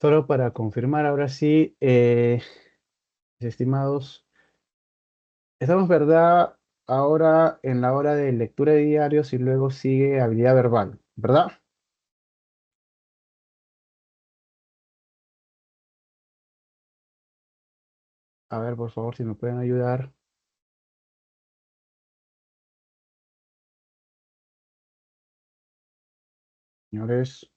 Solo para confirmar, ahora sí, mis estimados, estamos, ¿verdad? Ahora en la hora de lectura de diarios y luego sigue habilidad verbal, ¿verdad? A ver, por favor, si me pueden ayudar, señores.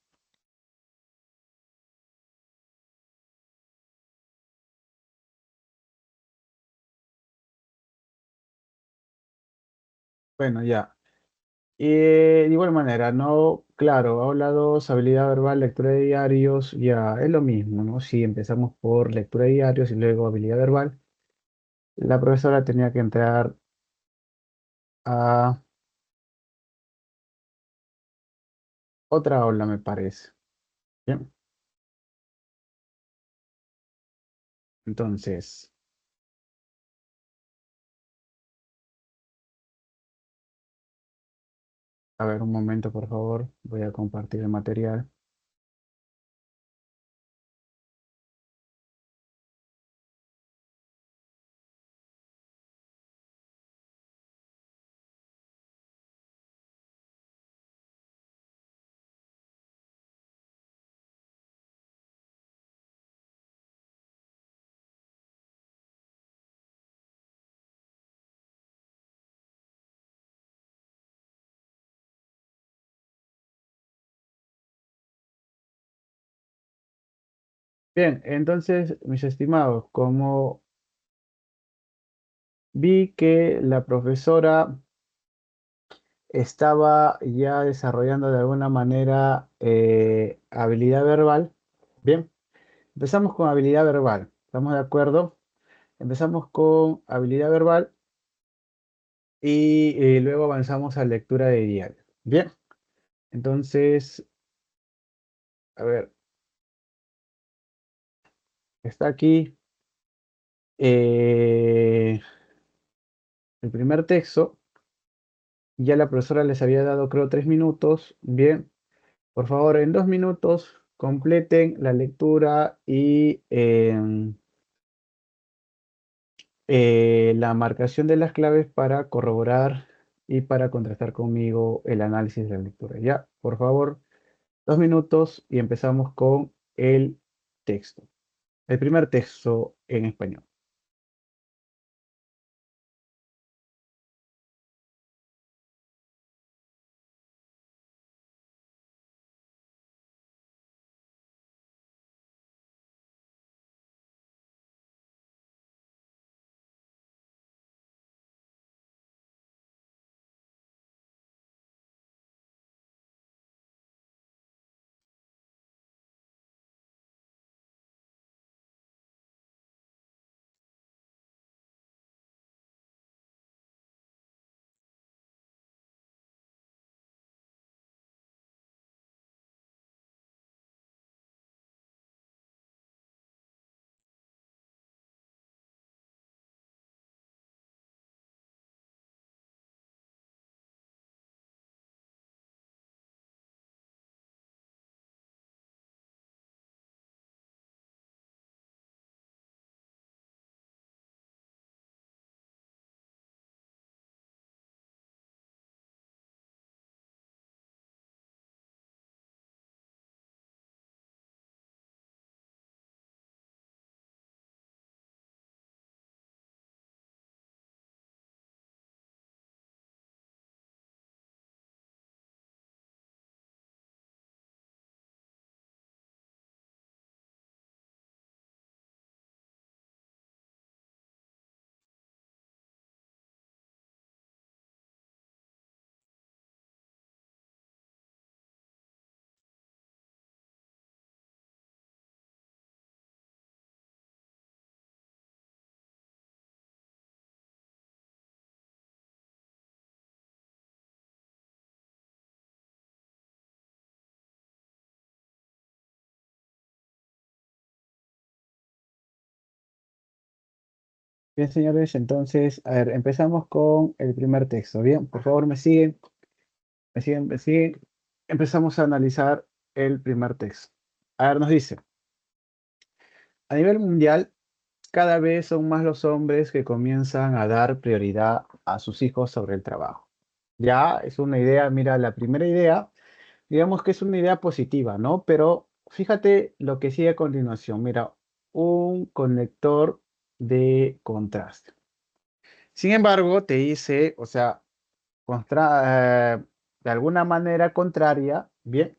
Bueno, ya. De igual manera, ¿no? Claro, aula 2, habilidad verbal, lectura de diarios, ya es lo mismo, ¿no? Si empezamos por lectura de diarios y luego habilidad verbal, la profesora tenía que entrar a otra aula, me parece. Bien, entonces, a ver, un momento, por favor, voy a compartir el material. Bien, entonces, mis estimados, como vi que la profesora estaba ya desarrollando de alguna manera habilidad verbal, bien, empezamos con habilidad verbal, ¿estamos de acuerdo? Empezamos con habilidad verbal y luego avanzamos a lectura de diario. Bien, entonces, a ver, está aquí eh, el primer texto. Ya la profesora les había dado, creo, 3 minutos. Bien, por favor, en 2 minutos completen la lectura y la marcación de las claves para corroborar y para contrastar conmigo el análisis de la lectura. Ya, por favor, 2 minutos y empezamos con el texto. El primer texto en español. Bien, señores, entonces, a ver, empezamos con el primer texto. Bien, por favor, me siguen, me siguen, me siguen. Empezamos a analizar el primer texto. A ver, nos dice. A nivel mundial, cada vez son más los hombres que comienzan a dar prioridad a sus hijos sobre el trabajo. Ya es una idea, mira, la primera idea, digamos que es una idea positiva, ¿no? Pero fíjate lo que sigue a continuación. Mira, un conector de contraste. Sin embargo, te dice, o sea, de alguna manera contraria, bien,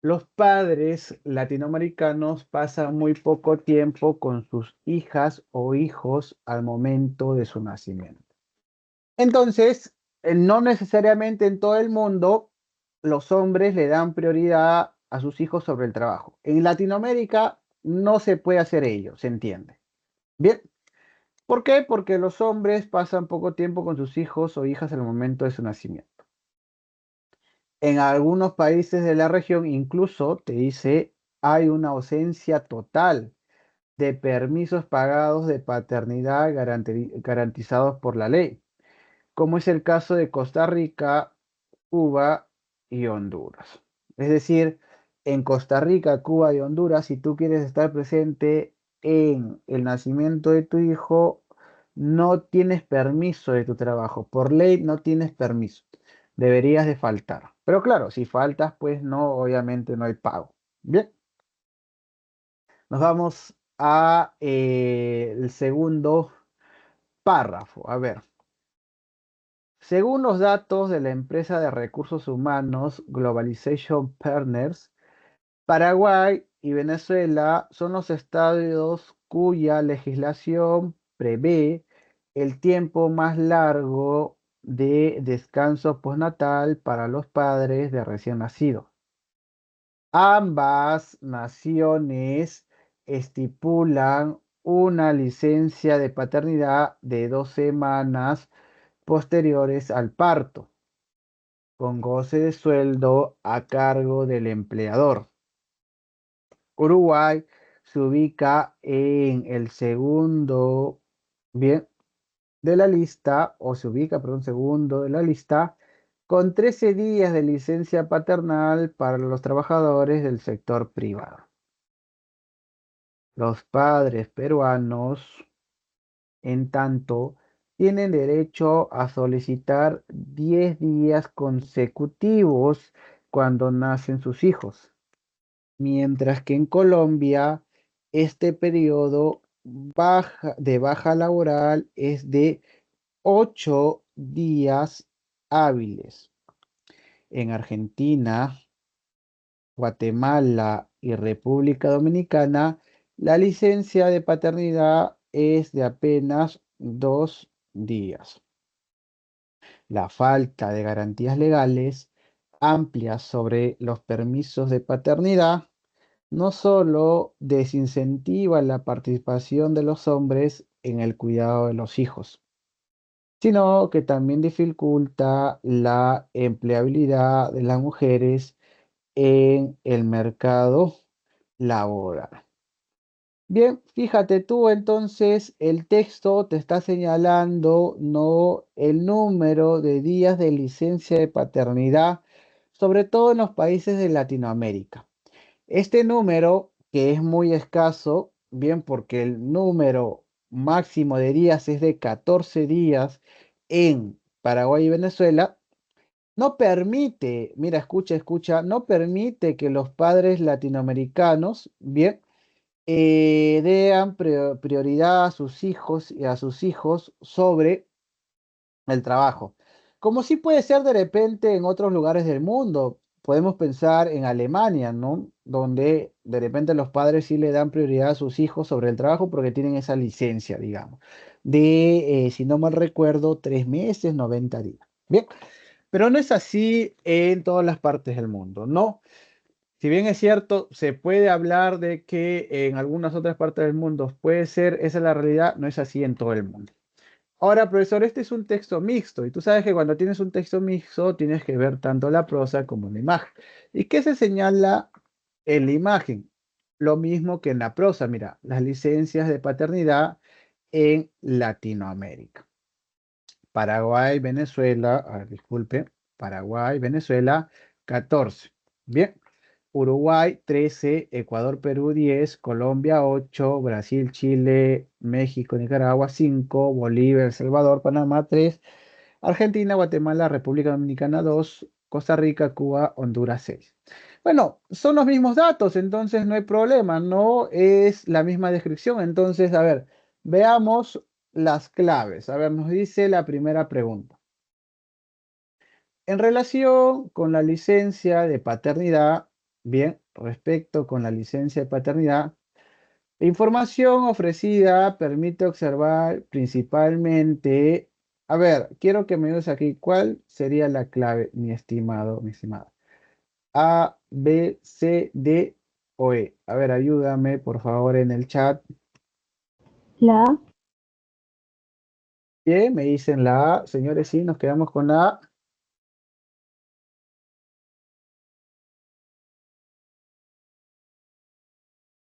los padres latinoamericanos pasan muy poco tiempo con sus hijas o hijos al momento de su nacimiento. Entonces, no necesariamente en todo el mundo los hombres le dan prioridad a sus hijos sobre el trabajo. En Latinoamérica no se puede hacer ello, se entiende. Bien, ¿por qué? Porque los hombres pasan poco tiempo con sus hijos o hijas al momento de su nacimiento. En algunos países de la región incluso te dice hay una ausencia total de permisos pagados de paternidad garantizados por la ley, como es el caso de Costa Rica, Cuba y Honduras. Es decir, en Costa Rica, Cuba y Honduras, si tú quieres estar presente en el nacimiento de tu hijo, no tienes permiso de tu trabajo. Por ley no tienes permiso. Deberías de faltar. Pero claro, si faltas, pues no, obviamente no hay pago. Bien, nos vamos a el segundo párrafo. A ver. Según los datos de la empresa de recursos humanos Globalization Partners, Paraguay y Venezuela son los estados cuya legislación prevé el tiempo más largo de descanso postnatal para los padres de recién nacidos. Ambas naciones estipulan una licencia de paternidad de 2 semanas posteriores al parto, con goce de sueldo a cargo del empleador. Uruguay se ubica en el segundo, bien, de la lista, o se ubica, perdón, segundo de la lista, con 13 días de licencia paternal para los trabajadores del sector privado. Los padres peruanos, en tanto, tienen derecho a solicitar 10 días consecutivos cuando nacen sus hijos, mientras que en Colombia este periodo de baja laboral es de 8 días hábiles. En Argentina, Guatemala y República Dominicana, la licencia de paternidad es de apenas 2 días. La falta de garantías legales amplias sobre los permisos de paternidad no solo desincentiva la participación de los hombres en el cuidado de los hijos, sino que también dificulta la empleabilidad de las mujeres en el mercado laboral. Bien, fíjate tú entonces, el texto te está señalando no el número de días de licencia de paternidad, sobre todo en los países de Latinoamérica. Este número, que es muy escaso, bien, porque el número máximo de días es de 14 días en Paraguay y Venezuela, no permite, mira, escucha, no permite que los padres latinoamericanos, bien, prioridad a sus hijos y a sus hijos sobre el trabajo. Como sí puede ser de repente en otros lugares del mundo. Podemos pensar en Alemania, ¿no? Donde de repente los padres sí le dan prioridad a sus hijos sobre el trabajo porque tienen esa licencia, digamos, de, si no mal recuerdo, 3 meses, 90 días. Bien, pero no es así en todas las partes del mundo, ¿no? Si bien es cierto, se puede hablar de que en algunas otras partes del mundo puede ser, esa es la realidad, no es así en todo el mundo. Ahora, profesor, este es un texto mixto y tú sabes que cuando tienes un texto mixto tienes que ver tanto la prosa como la imagen. ¿Y qué se señala en la imagen? Lo mismo que en la prosa, mira, las licencias de paternidad en Latinoamérica. Paraguay, Venezuela, disculpe, Paraguay, Venezuela, 14. Bien, Uruguay 13, Ecuador, Perú 10, Colombia 8, Brasil, Chile, México, Nicaragua 5, Bolivia, El Salvador, Panamá 3, Argentina, Guatemala, República Dominicana 2, Costa Rica, Cuba, Honduras 6. Bueno, son los mismos datos, entonces no hay problema, no es la misma descripción. Entonces, a ver, veamos las claves. A ver, nos dice la primera pregunta. En relación con la licencia de paternidad, bien, respecto con la licencia de paternidad, la información ofrecida permite observar principalmente, a ver, quiero que me digas aquí, ¿cuál sería la clave, mi estimado, mi estimada? A, B, C, D o E. A ver, ayúdame, por favor, en el chat. La Bien, me dicen la A. Señores, sí, nos quedamos con la A.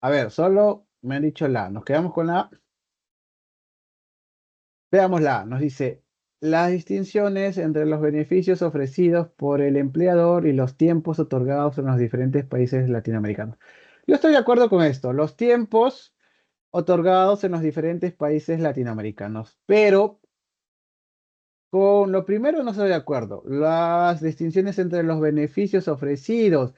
A ver, solo me han dicho la A. Nos quedamos con la A. Veámosla, nos dice las distinciones entre los beneficios ofrecidos por el empleador y los tiempos otorgados en los diferentes países latinoamericanos. Yo estoy de acuerdo con esto, los tiempos otorgados en los diferentes países latinoamericanos, pero con lo primero no estoy de acuerdo, las distinciones entre los beneficios ofrecidos.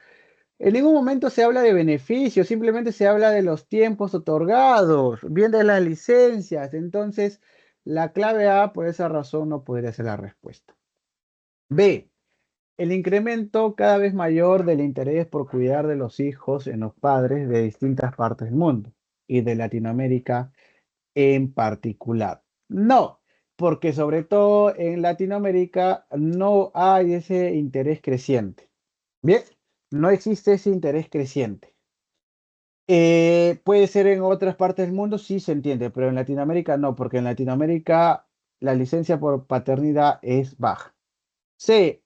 En ningún momento se habla de beneficios, simplemente se habla de los tiempos otorgados, bien de las licencias. Entonces, la clave A, por esa razón, no podría ser la respuesta. B, el incremento cada vez mayor del interés por cuidar de los hijos en los padres de distintas partes del mundo y de Latinoamérica en particular. No, porque sobre todo en Latinoamérica no hay ese interés creciente. Bien, no existe ese interés creciente. Puede ser en otras partes del mundo, sí se entiende, pero en Latinoamérica no, porque en Latinoamérica la licencia por paternidad es baja. C,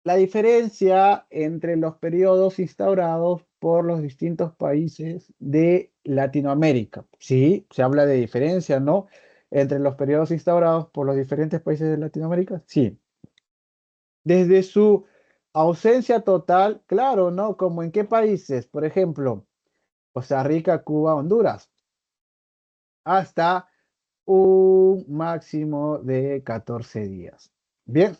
la diferencia entre los periodos instaurados por los distintos países de Latinoamérica. Sí, se habla de diferencia, ¿no? Entre los periodos instaurados por los diferentes países de Latinoamérica. Sí. Desde su ausencia total, claro, ¿no? Como en qué países, por ejemplo, Costa Rica, Cuba, Honduras, hasta un máximo de 14 días. Bien,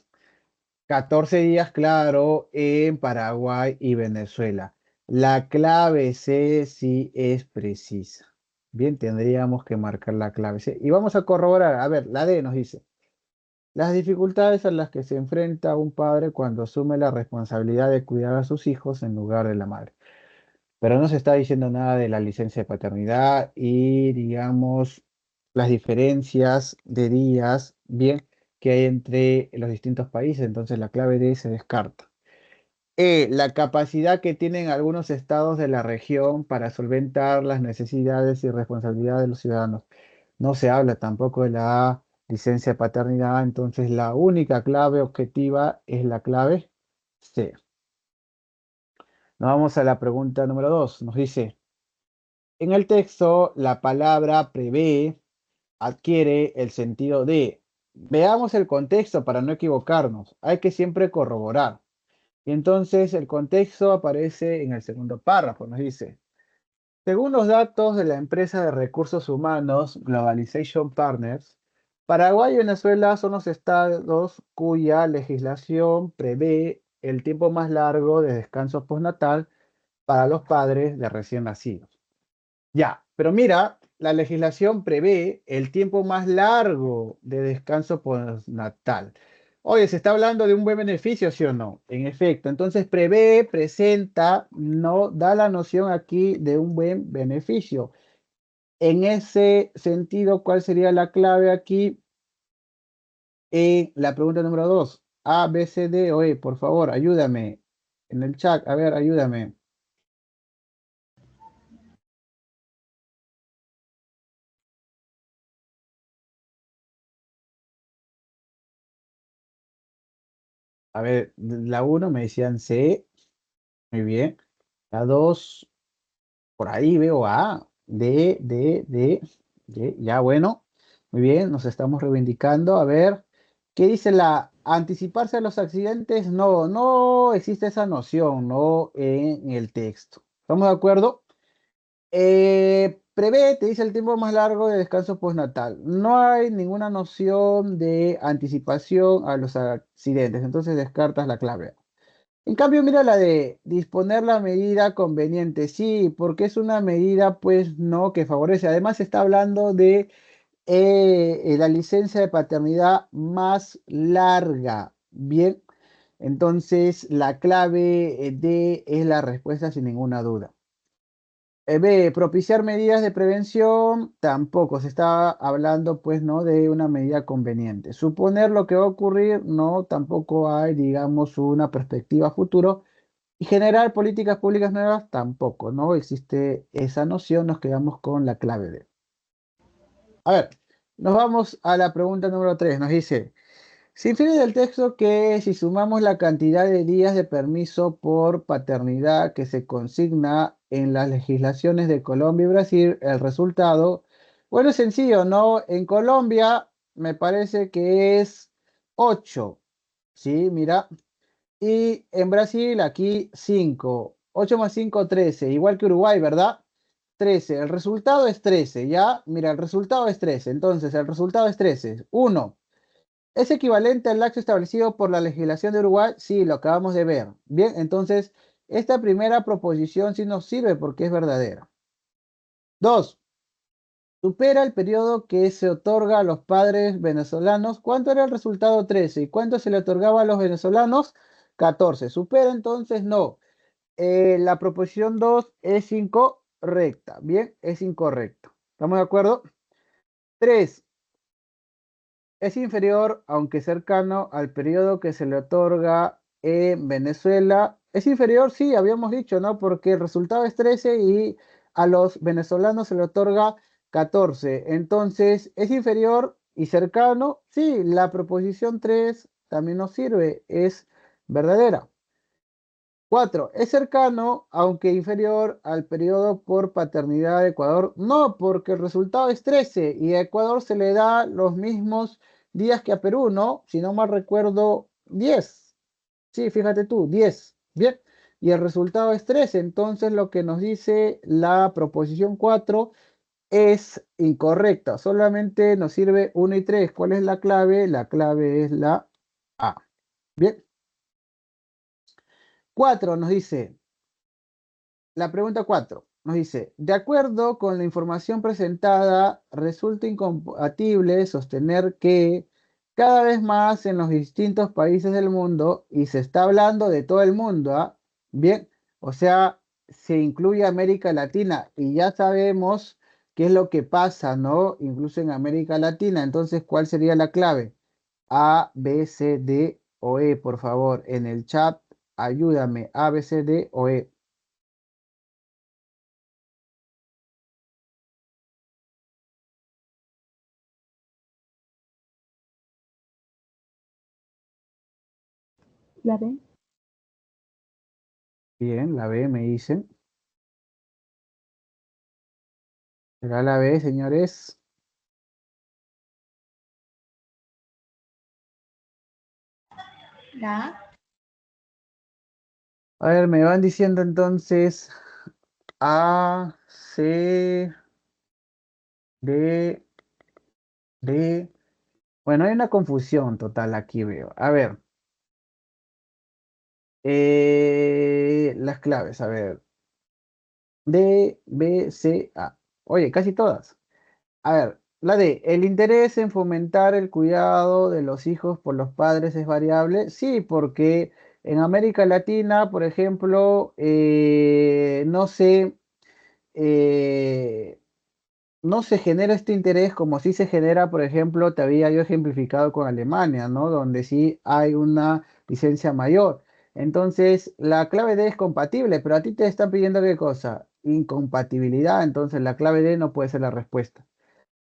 14 días, claro, en Paraguay y Venezuela. La clave C sí es precisa. Bien, tendríamos que marcar la clave C. Y vamos a corroborar. A ver, la D nos dice, las dificultades a las que se enfrenta un padre cuando asume la responsabilidad de cuidar a sus hijos en lugar de la madre. Pero no se está diciendo nada de la licencia de paternidad y, digamos, las diferencias de días, bien, que hay entre los distintos países. Entonces la clave D se descarta. La capacidad que tienen algunos estados de la región para solventar las necesidades y responsabilidades de los ciudadanos. No se habla tampoco de la licencia de paternidad, entonces la única clave objetiva es la clave C. Nos vamos a la pregunta número 2. Nos dice, en el texto, la palabra prevé adquiere el sentido de. Veamos el contexto para no equivocarnos. Hay que siempre corroborar. Y entonces el contexto aparece en el segundo párrafo. Nos dice, según los datos de la empresa de recursos humanos Globalization Partners, Paraguay y Venezuela son los estados cuya legislación prevé el tiempo más largo de descanso postnatal para los padres de recién nacidos. Ya, pero mira, la legislación prevé el tiempo más largo de descanso postnatal. Oye, ¿se está hablando de un buen beneficio, sí o no? En efecto, entonces prevé, presenta, no da la noción aquí de un buen beneficio. En ese sentido, ¿cuál sería la clave aquí en la pregunta número 2? A, B, C, D o E, por favor, ayúdame en el chat. A ver, ayúdame. A ver, la uno me decían C, muy bien. La 2 por ahí veo A, D, ya bueno, muy bien, nos estamos reivindicando. A ver, ¿qué dice la anticiparse a los accidentes, no, no existe esa noción, ¿no? En el texto. ¿Estamos de acuerdo? Prevé, te dice el tiempo más largo de descanso postnatal. No hay ninguna noción de anticipación a los accidentes, entonces descartas la clave. En cambio, mira la de disponer la medida conveniente. Sí, porque es una medida, pues, no, que favorece. Además, está hablando de la licencia de paternidad más larga. Bien, entonces la clave D es la respuesta sin ninguna duda. B, propiciar medidas de prevención, tampoco se está hablando, pues, ¿no? De una medida conveniente. Suponer lo que va a ocurrir, no, tampoco hay, digamos, una perspectiva futuro. Y generar políticas públicas nuevas, tampoco, no existe esa noción, nos quedamos con la clave D. A ver, nos vamos a la pregunta número 3. Nos dice, se infiere del texto que si sumamos la cantidad de días de permiso por paternidad que se consigna en las legislaciones de Colombia y Brasil, el resultado, bueno, es sencillo, ¿no? En Colombia me parece que es 8, ¿sí? Mira, y en Brasil aquí 5. 8 más 5, 13. Igual que Uruguay, ¿verdad? 13. El resultado es 13, ¿ya? Mira, el resultado es 13. Entonces, el resultado es 13. Uno. ¿Es equivalente al lapso establecido por la legislación de Uruguay? Sí, lo acabamos de ver. Bien, entonces, esta primera proposición sí nos sirve porque es verdadera. Dos. Supera el periodo que se otorga a los padres venezolanos. ¿Cuánto era el resultado? 13. ¿Y cuánto se le otorgaba a los venezolanos? 14. ¿Supera entonces? No. La proposición 2 es incorrecta. Bien, es incorrecto. ¿Estamos de acuerdo? 3. Es inferior, aunque cercano, al periodo que se le otorga en Venezuela. Es inferior, sí, habíamos dicho, ¿no? Porque el resultado es 13 y a los venezolanos se le otorga 14. Entonces, es inferior y cercano, sí, la proposición 3 también nos sirve, es verdadera. 4. ¿Es cercano, aunque inferior, al periodo por paternidad de Ecuador? No, porque el resultado es 13 y a Ecuador se le da los mismos días que a Perú, ¿no? Si no mal recuerdo, 10. Sí, fíjate tú, 10. Bien. Y el resultado es 13. Entonces lo que nos dice la proposición 4 es incorrecta. Solamente nos sirve 1 y 3. ¿Cuál es la clave? La clave es la A. Bien. 4 nos dice. La pregunta 4 nos dice, de acuerdo con la información presentada, resulta incompatible sostener que cada vez más en los distintos países del mundo, y se está hablando de todo el mundo, ¿ah? Bien, o sea, se incluye América Latina y ya sabemos qué es lo que pasa, ¿no? Incluso en América Latina. Entonces, ¿cuál sería la clave? A, B, C, D o E, por favor, en el chat, ayúdame, A, B, C, D o E. La B. Bien, la B me dicen. ¿Será la B, señores? La A ver, me van diciendo entonces A, C, D, D. Bueno, hay una confusión total aquí, veo. A ver, las claves, a ver. D, B, C, A. Oye, casi todas. A ver, la D, ¿el interés en fomentar el cuidado de los hijos por los padres es variable? Sí, porque en América Latina, por ejemplo, eh, no se genera este interés como si se genera, por ejemplo, te había yo ejemplificado con Alemania, ¿no? Donde sí hay una licencia mayor. Entonces, la clave D es compatible, pero a ti te están pidiendo qué cosa? Incompatibilidad, entonces la clave D no puede ser la respuesta.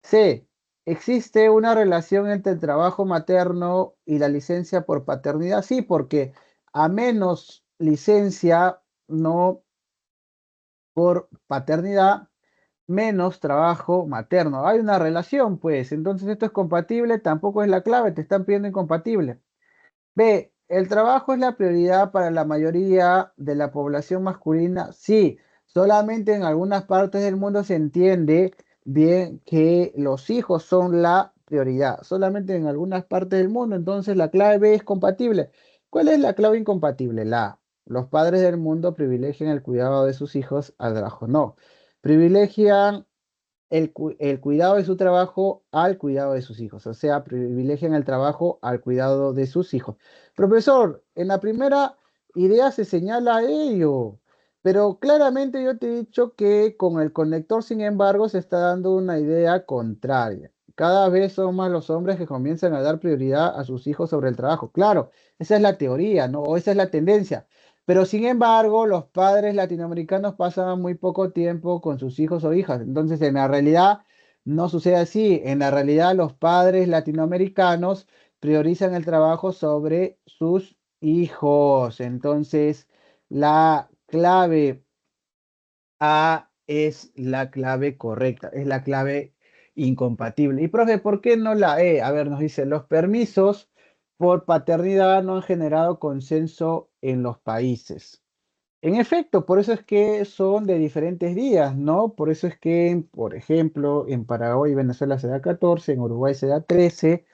C. ¿Existe una relación entre el trabajo materno y la licencia por paternidad? Sí, porque a menos licencia, no por paternidad, menos trabajo materno. Hay una relación, pues. Entonces esto es compatible, tampoco es la clave, te están pidiendo incompatible. B, ¿el trabajo es la prioridad para la mayoría de la población masculina? Sí, solamente en algunas partes del mundo se entiende bien que los hijos son la prioridad, solamente en algunas partes del mundo, entonces la clave B es compatible. ¿Cuál es la clave incompatible? La A. Los padres del mundo privilegian el cuidado de sus hijos al trabajo. No, privilegian el cuidado de su trabajo al cuidado de sus hijos, o sea, privilegian el trabajo al cuidado de sus hijos. Profesor, en la primera idea se señala ello, pero claramente yo te he dicho que con el conector, sin embargo, se está dando una idea contraria. Cada vez son más los hombres que comienzan a dar prioridad a sus hijos sobre el trabajo. Claro, esa es la teoría, ¿no? O esa es la tendencia. Pero sin embargo, los padres latinoamericanos pasan muy poco tiempo con sus hijos o hijas. Entonces, en la realidad no sucede así. En la realidad, los padres latinoamericanos priorizan el trabajo sobre sus hijos. Entonces, la clave A es la clave correcta, es la clave incompatible. Y profe, ¿por qué no la E? A ver, nos dice, los permisos por paternidad no han generado consenso en los países. En efecto, por eso es que son de diferentes días, ¿no? Por eso es que, por ejemplo, en Paraguay y Venezuela se da 14, en Uruguay se da 13,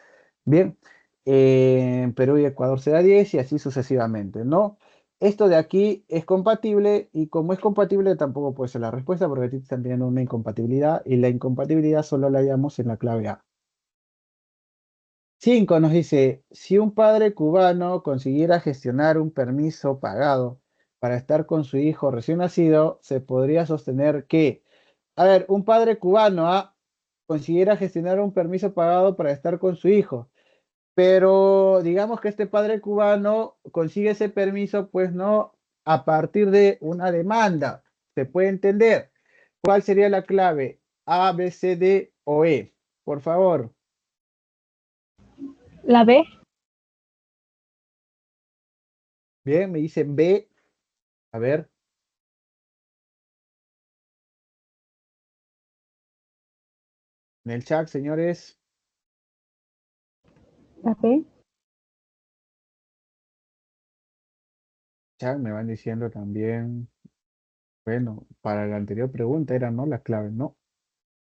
bien, en Perú y Ecuador se da 10 y así sucesivamente, ¿no? Esto de aquí es compatible y como es compatible tampoco puede ser la respuesta porque aquí están teniendo una incompatibilidad y la incompatibilidad solo la hallamos en la clave A. 5 nos dice, si un padre cubano consiguiera gestionar un permiso pagado para estar con su hijo recién nacido, se podría sostener que, a ver, un padre cubano consiguiera gestionar un permiso pagado para estar con su hijo, pero digamos que este padre cubano consigue ese permiso, pues no a partir de una demanda. ¿Se puede entender? ¿Cuál sería la clave? A, B, C, D o E. Por favor. La B. Bien, me dicen B. A ver, en el chat, señores, La B. chat me van diciendo también, bueno, para la anterior pregunta era no la clave, no.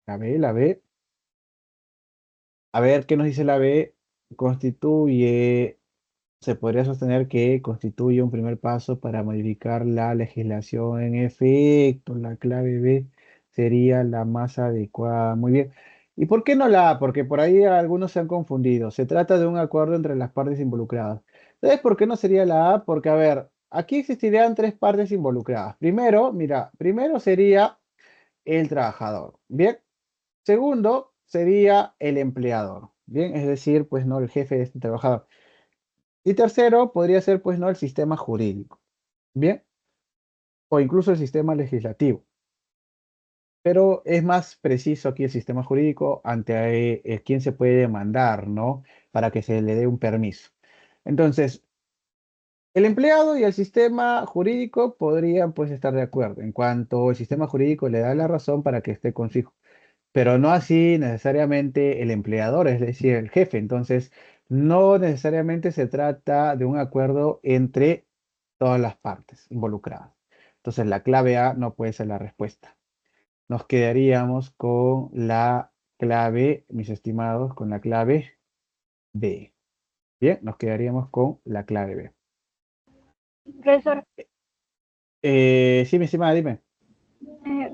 La B, la B. A ver, ¿qué nos dice la B? Constituye, se podría sostener que constituye un primer paso para modificar la legislación. En efecto, la clave B sería la más adecuada. Muy bien. ¿Y por qué no la A? Porque por ahí algunos se han confundido. Se trata de un acuerdo entre las partes involucradas. ¿Sabes por qué no sería la A? Porque, a ver, aquí existirían tres partes involucradas. Primero, mira, primero sería el trabajador. Bien. Segundo, sería el empleador. Bien, es decir, pues no el jefe de este trabajador. Y tercero, podría ser, pues, ¿no? El sistema jurídico, ¿bien? O incluso el sistema legislativo. Pero es más preciso aquí el sistema jurídico ante quién se puede demandar, ¿no? Para que se le dé un permiso. Entonces, el empleado y el sistema jurídico podrían, pues, estar de acuerdo en cuanto el sistema jurídico le da la razón para que esté con su hijo. Pero no así necesariamente el empleador, es decir, el jefe. Entonces, no necesariamente se trata de un acuerdo entre todas las partes involucradas. Entonces, la clave A no puede ser la respuesta. Nos quedaríamos con la clave, mis estimados, con la clave B. Bien, nos quedaríamos con la clave B. Profesor, Sí, mi estimada, dime.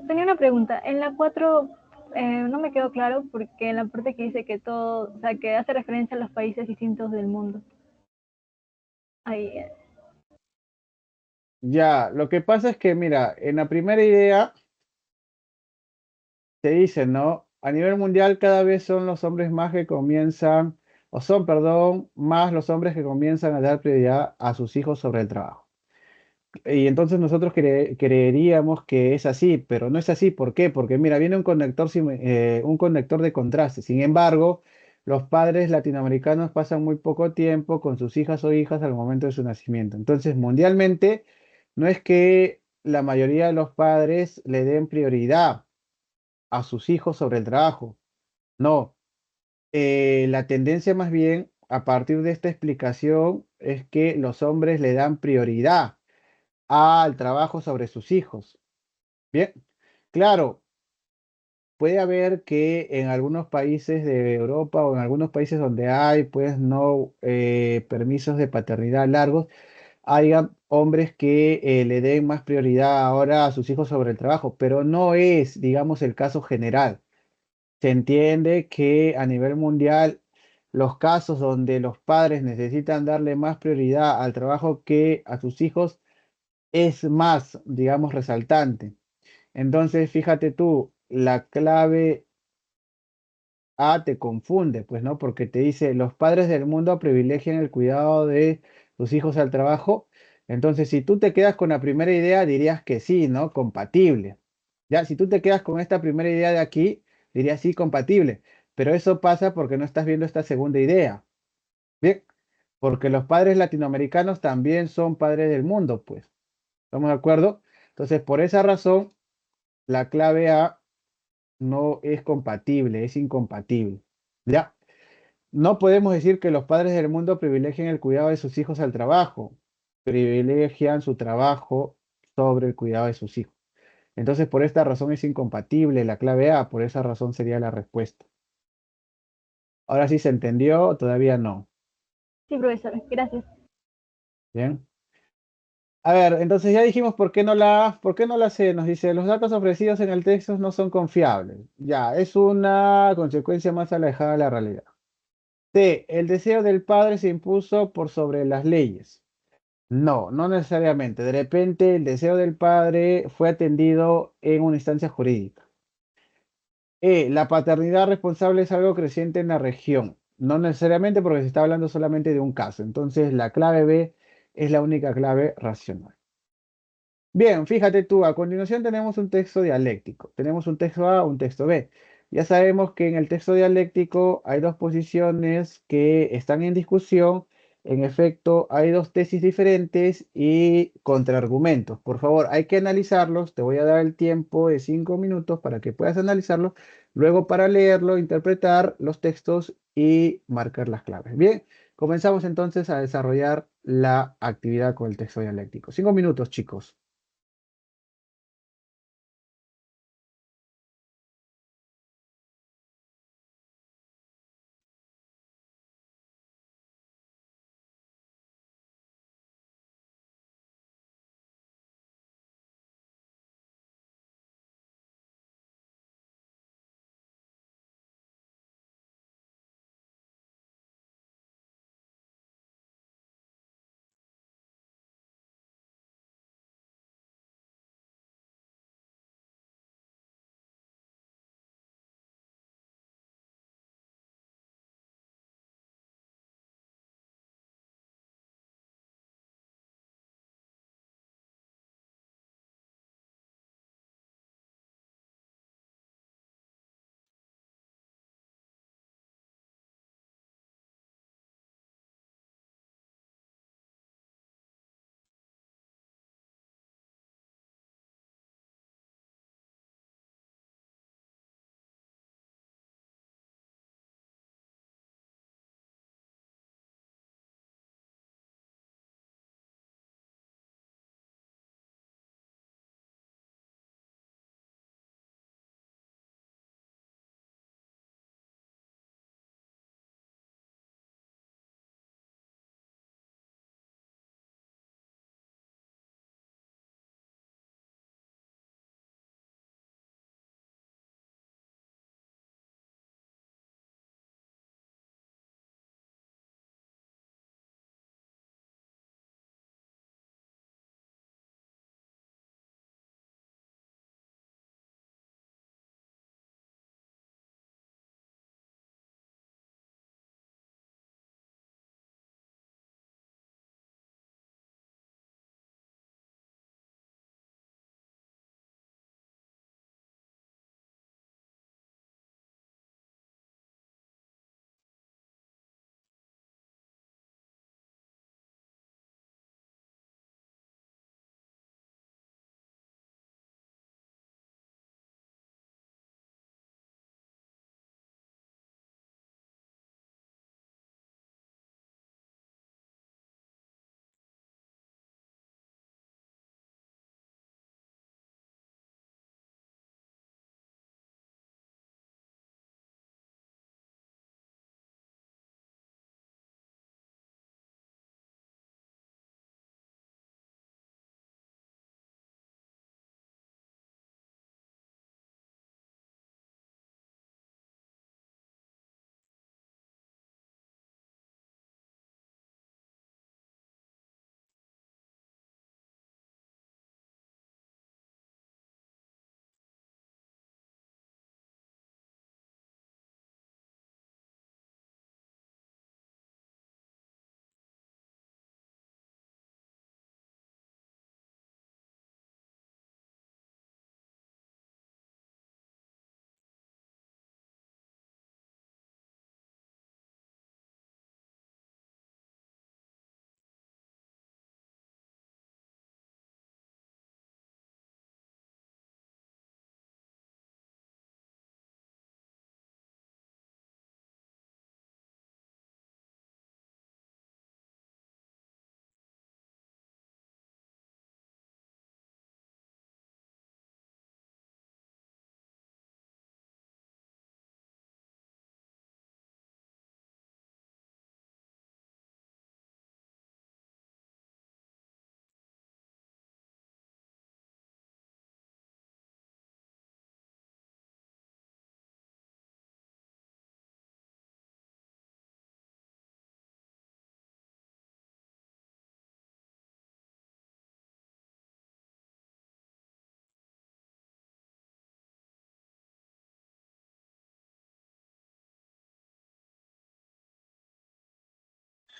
tenía una pregunta. En la 4 no me quedó claro porque en la parte que dice que todo, o sea, que hace referencia a los países distintos del mundo. Ahí, Ya, lo que pasa es que, mira, en la primera idea se dice, ¿no? A nivel mundial cada vez son los hombres más que comienzan, o son, perdón, más los hombres que comienzan a dar prioridad a sus hijos sobre el trabajo. Y entonces nosotros creeríamos que es así, pero no es así. ¿Por qué? Porque mira, viene un conector, un conector de contraste. Sin embargo, los padres latinoamericanos pasan muy poco tiempo con sus hijas o hijas al momento de su nacimiento. Entonces, mundialmente, no es que la mayoría de los padres le den prioridad a sus hijos sobre el trabajo. No, la tendencia más bien a partir de esta explicación es que los hombres le dan prioridad al trabajo sobre sus hijos. Bien, claro, puede haber que en algunos países de Europa o en algunos países donde hay, pues, no permisos de paternidad largos, haya hombres que le den más prioridad ahora a sus hijos sobre el trabajo, pero no es, digamos, el caso general. Se entiende que a nivel mundial los casos donde los padres necesitan darle más prioridad al trabajo que a sus hijos es más, digamos, resaltante. Entonces, fíjate tú, la clave A te confunde, pues, ¿no? Porque te dice, los padres del mundo privilegian el cuidado de sus hijos al trabajo. Entonces, si tú te quedas con la primera idea, dirías que sí, ¿no? Compatible. Ya, si tú te quedas con esta primera idea de aquí, dirías sí, compatible. Pero eso pasa porque no estás viendo esta segunda idea. Bien, porque los padres latinoamericanos también son padres del mundo, pues. ¿Estamos de acuerdo? Entonces, por esa razón, la clave A no es compatible, es incompatible. ¿Ya? No podemos decir que los padres del mundo privilegien el cuidado de sus hijos al trabajo, privilegian su trabajo sobre el cuidado de sus hijos. Entonces, por esta razón es incompatible la clave A, por esa razón sería la respuesta. Ahora sí se entendió, todavía no. Sí, profesor, gracias. Bien. A ver, entonces ya dijimos por qué no la C. Nos dice, los datos ofrecidos en el texto no son confiables. Ya, es una consecuencia más alejada de la realidad. C, el deseo del padre se impuso por sobre las leyes. No, no necesariamente. De repente el deseo del padre fue atendido en una instancia jurídica. La paternidad responsable es algo creciente en la región. No necesariamente porque se está hablando solamente de un caso. Entonces la clave B es la única clave racional. Bien, fíjate tú, a continuación tenemos un texto dialéctico. Tenemos un texto A, un texto B. Ya sabemos que en el texto dialéctico hay dos posiciones que están en discusión. En efecto, hay dos tesis diferentes y contraargumentos. Por favor, hay que analizarlos. Te voy a dar el tiempo de 5 minutos para que puedas analizarlos. Luego para leerlo, interpretar los textos y marcar las claves. Bien, comenzamos entonces a desarrollar la actividad con el texto dialéctico. 5 minutos, chicos.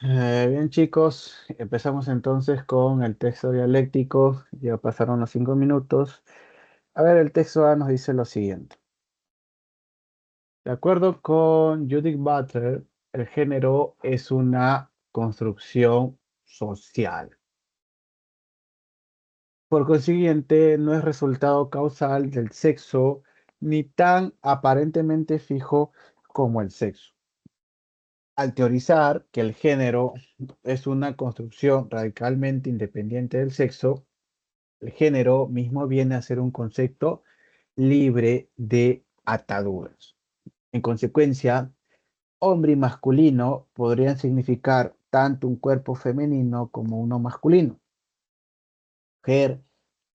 Bien, chicos, empezamos entonces con el texto dialéctico. Ya pasaron los 5 minutos. A ver, el texto A nos dice lo siguiente. De acuerdo con Judith Butler, el género es una construcción social. Por consiguiente, no es resultado causal del sexo ni tan aparentemente fijo como el sexo. Al teorizar que el género es una construcción radicalmente independiente del sexo, el género mismo viene a ser un concepto libre de ataduras. En consecuencia, hombre y masculino podrían significar tanto un cuerpo femenino como uno masculino. Mujer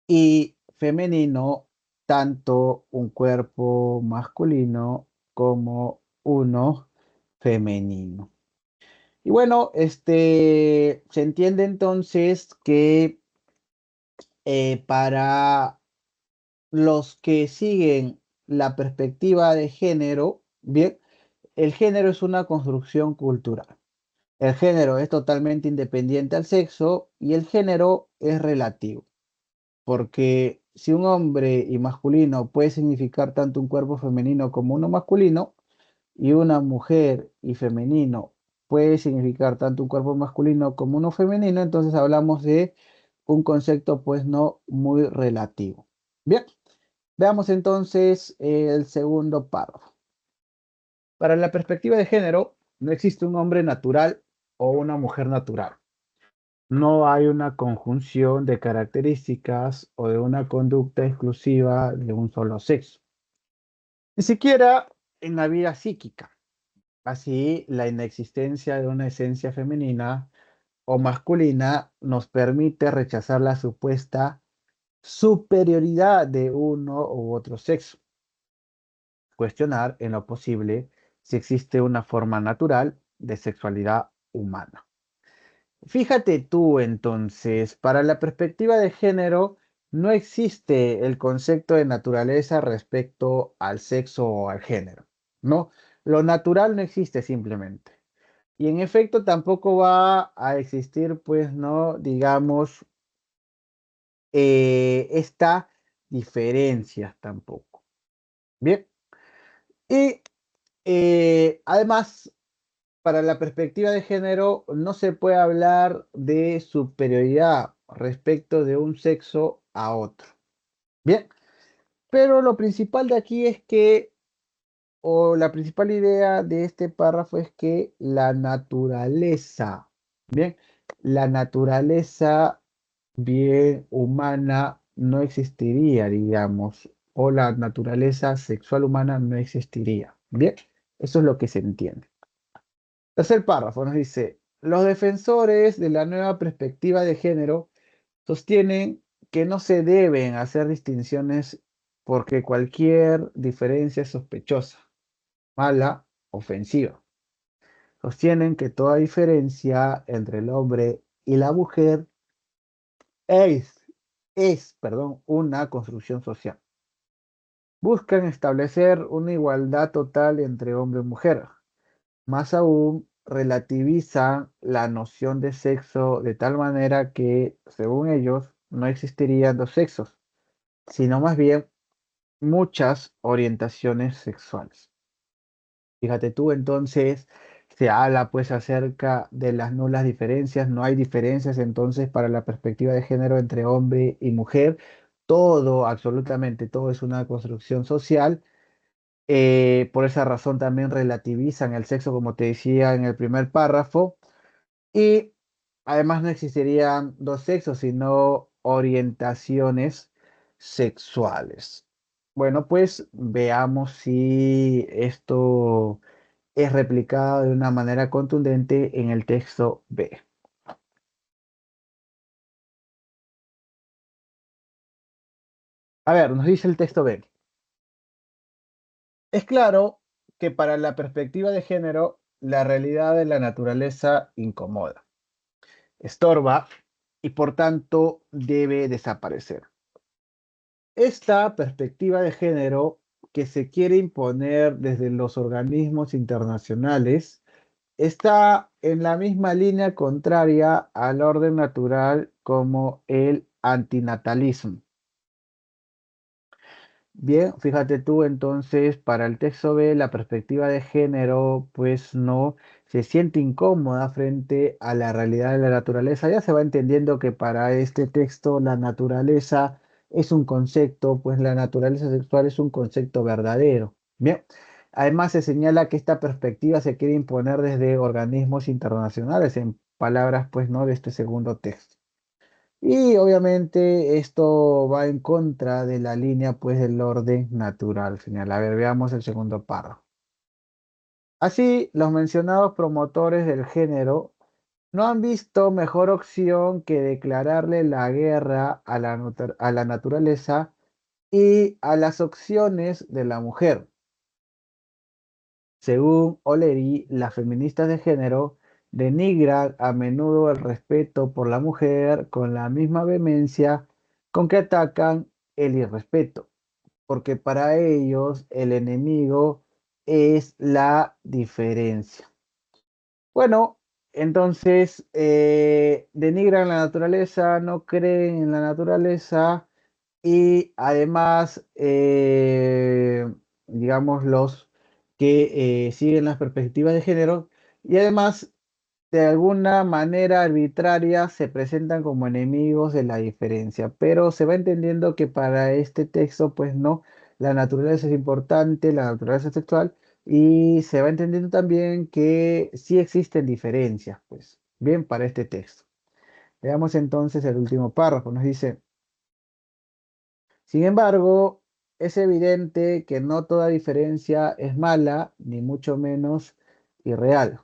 y femenino, tanto un cuerpo masculino como uno femenino. Y bueno, se entiende entonces que para los que siguen la perspectiva de género, bien, el género es una construcción cultural. El género es totalmente independiente al sexo y el género es relativo, porque si un hombre y masculino puede significar tanto un cuerpo femenino como uno masculino, y una mujer y femenino puede significar tanto un cuerpo masculino como uno femenino, entonces hablamos de un concepto pues no muy relativo. Bien, veamos entonces el segundo párrafo. Para la perspectiva de género, no existe un hombre natural o una mujer natural. No hay una conjunción de características o de una conducta exclusiva de un solo sexo. Ni siquiera en la vida psíquica. Así, la inexistencia de una esencia femenina o masculina nos permite rechazar la supuesta superioridad de uno u otro sexo, cuestionar en lo posible si existe una forma natural de sexualidad humana. Fíjate tú entonces, para la perspectiva de género no existe el concepto de naturaleza respecto al sexo o al género, ¿no? Lo natural no existe simplemente. Y en efecto tampoco va a existir, pues, no, digamos, esta diferencia tampoco. Bien. Y además, para la perspectiva de género, no se puede hablar de superioridad respecto de un sexo a otro. Bien. Pero lo principal de aquí es que, o la principal idea de este párrafo es que la naturaleza, bien, la naturaleza bien humana no existiría, digamos, o la naturaleza sexual humana no existiría. Bien, eso es lo que se entiende. Tercer párrafo nos dice, los defensores de la nueva perspectiva de género sostienen que no se deben hacer distinciones porque cualquier diferencia es sospechosa, mala, ofensiva. Sostienen que toda diferencia entre el hombre y la mujer es, perdón, una construcción social. Buscan establecer una igualdad total entre hombre y mujer. Más aún, relativizan la noción de sexo de tal manera que, según ellos, no existirían dos sexos, sino más bien muchas orientaciones sexuales. Fíjate tú, entonces, se habla pues acerca de las nulas diferencias, no hay diferencias entonces para la perspectiva de género entre hombre y mujer, todo, absolutamente todo es una construcción social. Por esa razón también relativizan el sexo, como te decía en el primer párrafo, y además no existirían dos sexos, sino orientaciones sexuales. Bueno, pues veamos si esto es replicado de una manera contundente en el texto B. A ver, nos dice el texto B. Es claro que para la perspectiva de género, la realidad de la naturaleza incomoda, estorba y por tanto debe desaparecer. Esta perspectiva de género que se quiere imponer desde los organismos internacionales está en la misma línea contraria al orden natural como el antinatalismo. Bien, fíjate tú entonces, para el texto B, la perspectiva de género, pues no se siente incómoda frente a la realidad de la naturaleza. Ya se va entendiendo que para este texto la naturaleza es un concepto, pues la naturaleza sexual es un concepto verdadero. Bien, además se señala que esta perspectiva se quiere imponer desde organismos internacionales, en palabras, pues no, de este segundo texto. Y obviamente esto va en contra de la línea pues del orden natural final. A ver, veamos el segundo párrafo. Así, los mencionados promotores del género no han visto mejor opción que declararle la guerra a a la naturaleza y a las opciones de la mujer. Según O'Leary, las feministas de género denigran a menudo el respeto por la mujer con la misma vehemencia con que atacan el irrespeto, porque para ellos el enemigo es la diferencia. Bueno, entonces denigran la naturaleza, no creen en la naturaleza y además, digamos, los que siguen las perspectivas de género y además, de alguna manera arbitraria, se presentan como enemigos de la diferencia. Pero se va entendiendo que para este texto, pues no, la naturaleza es importante, la naturaleza sexual, y se va entendiendo también que sí existen diferencias, pues bien, para este texto. Veamos entonces el último párrafo. Nos dice... Sin embargo, es evidente que no toda diferencia es mala, ni mucho menos irreal.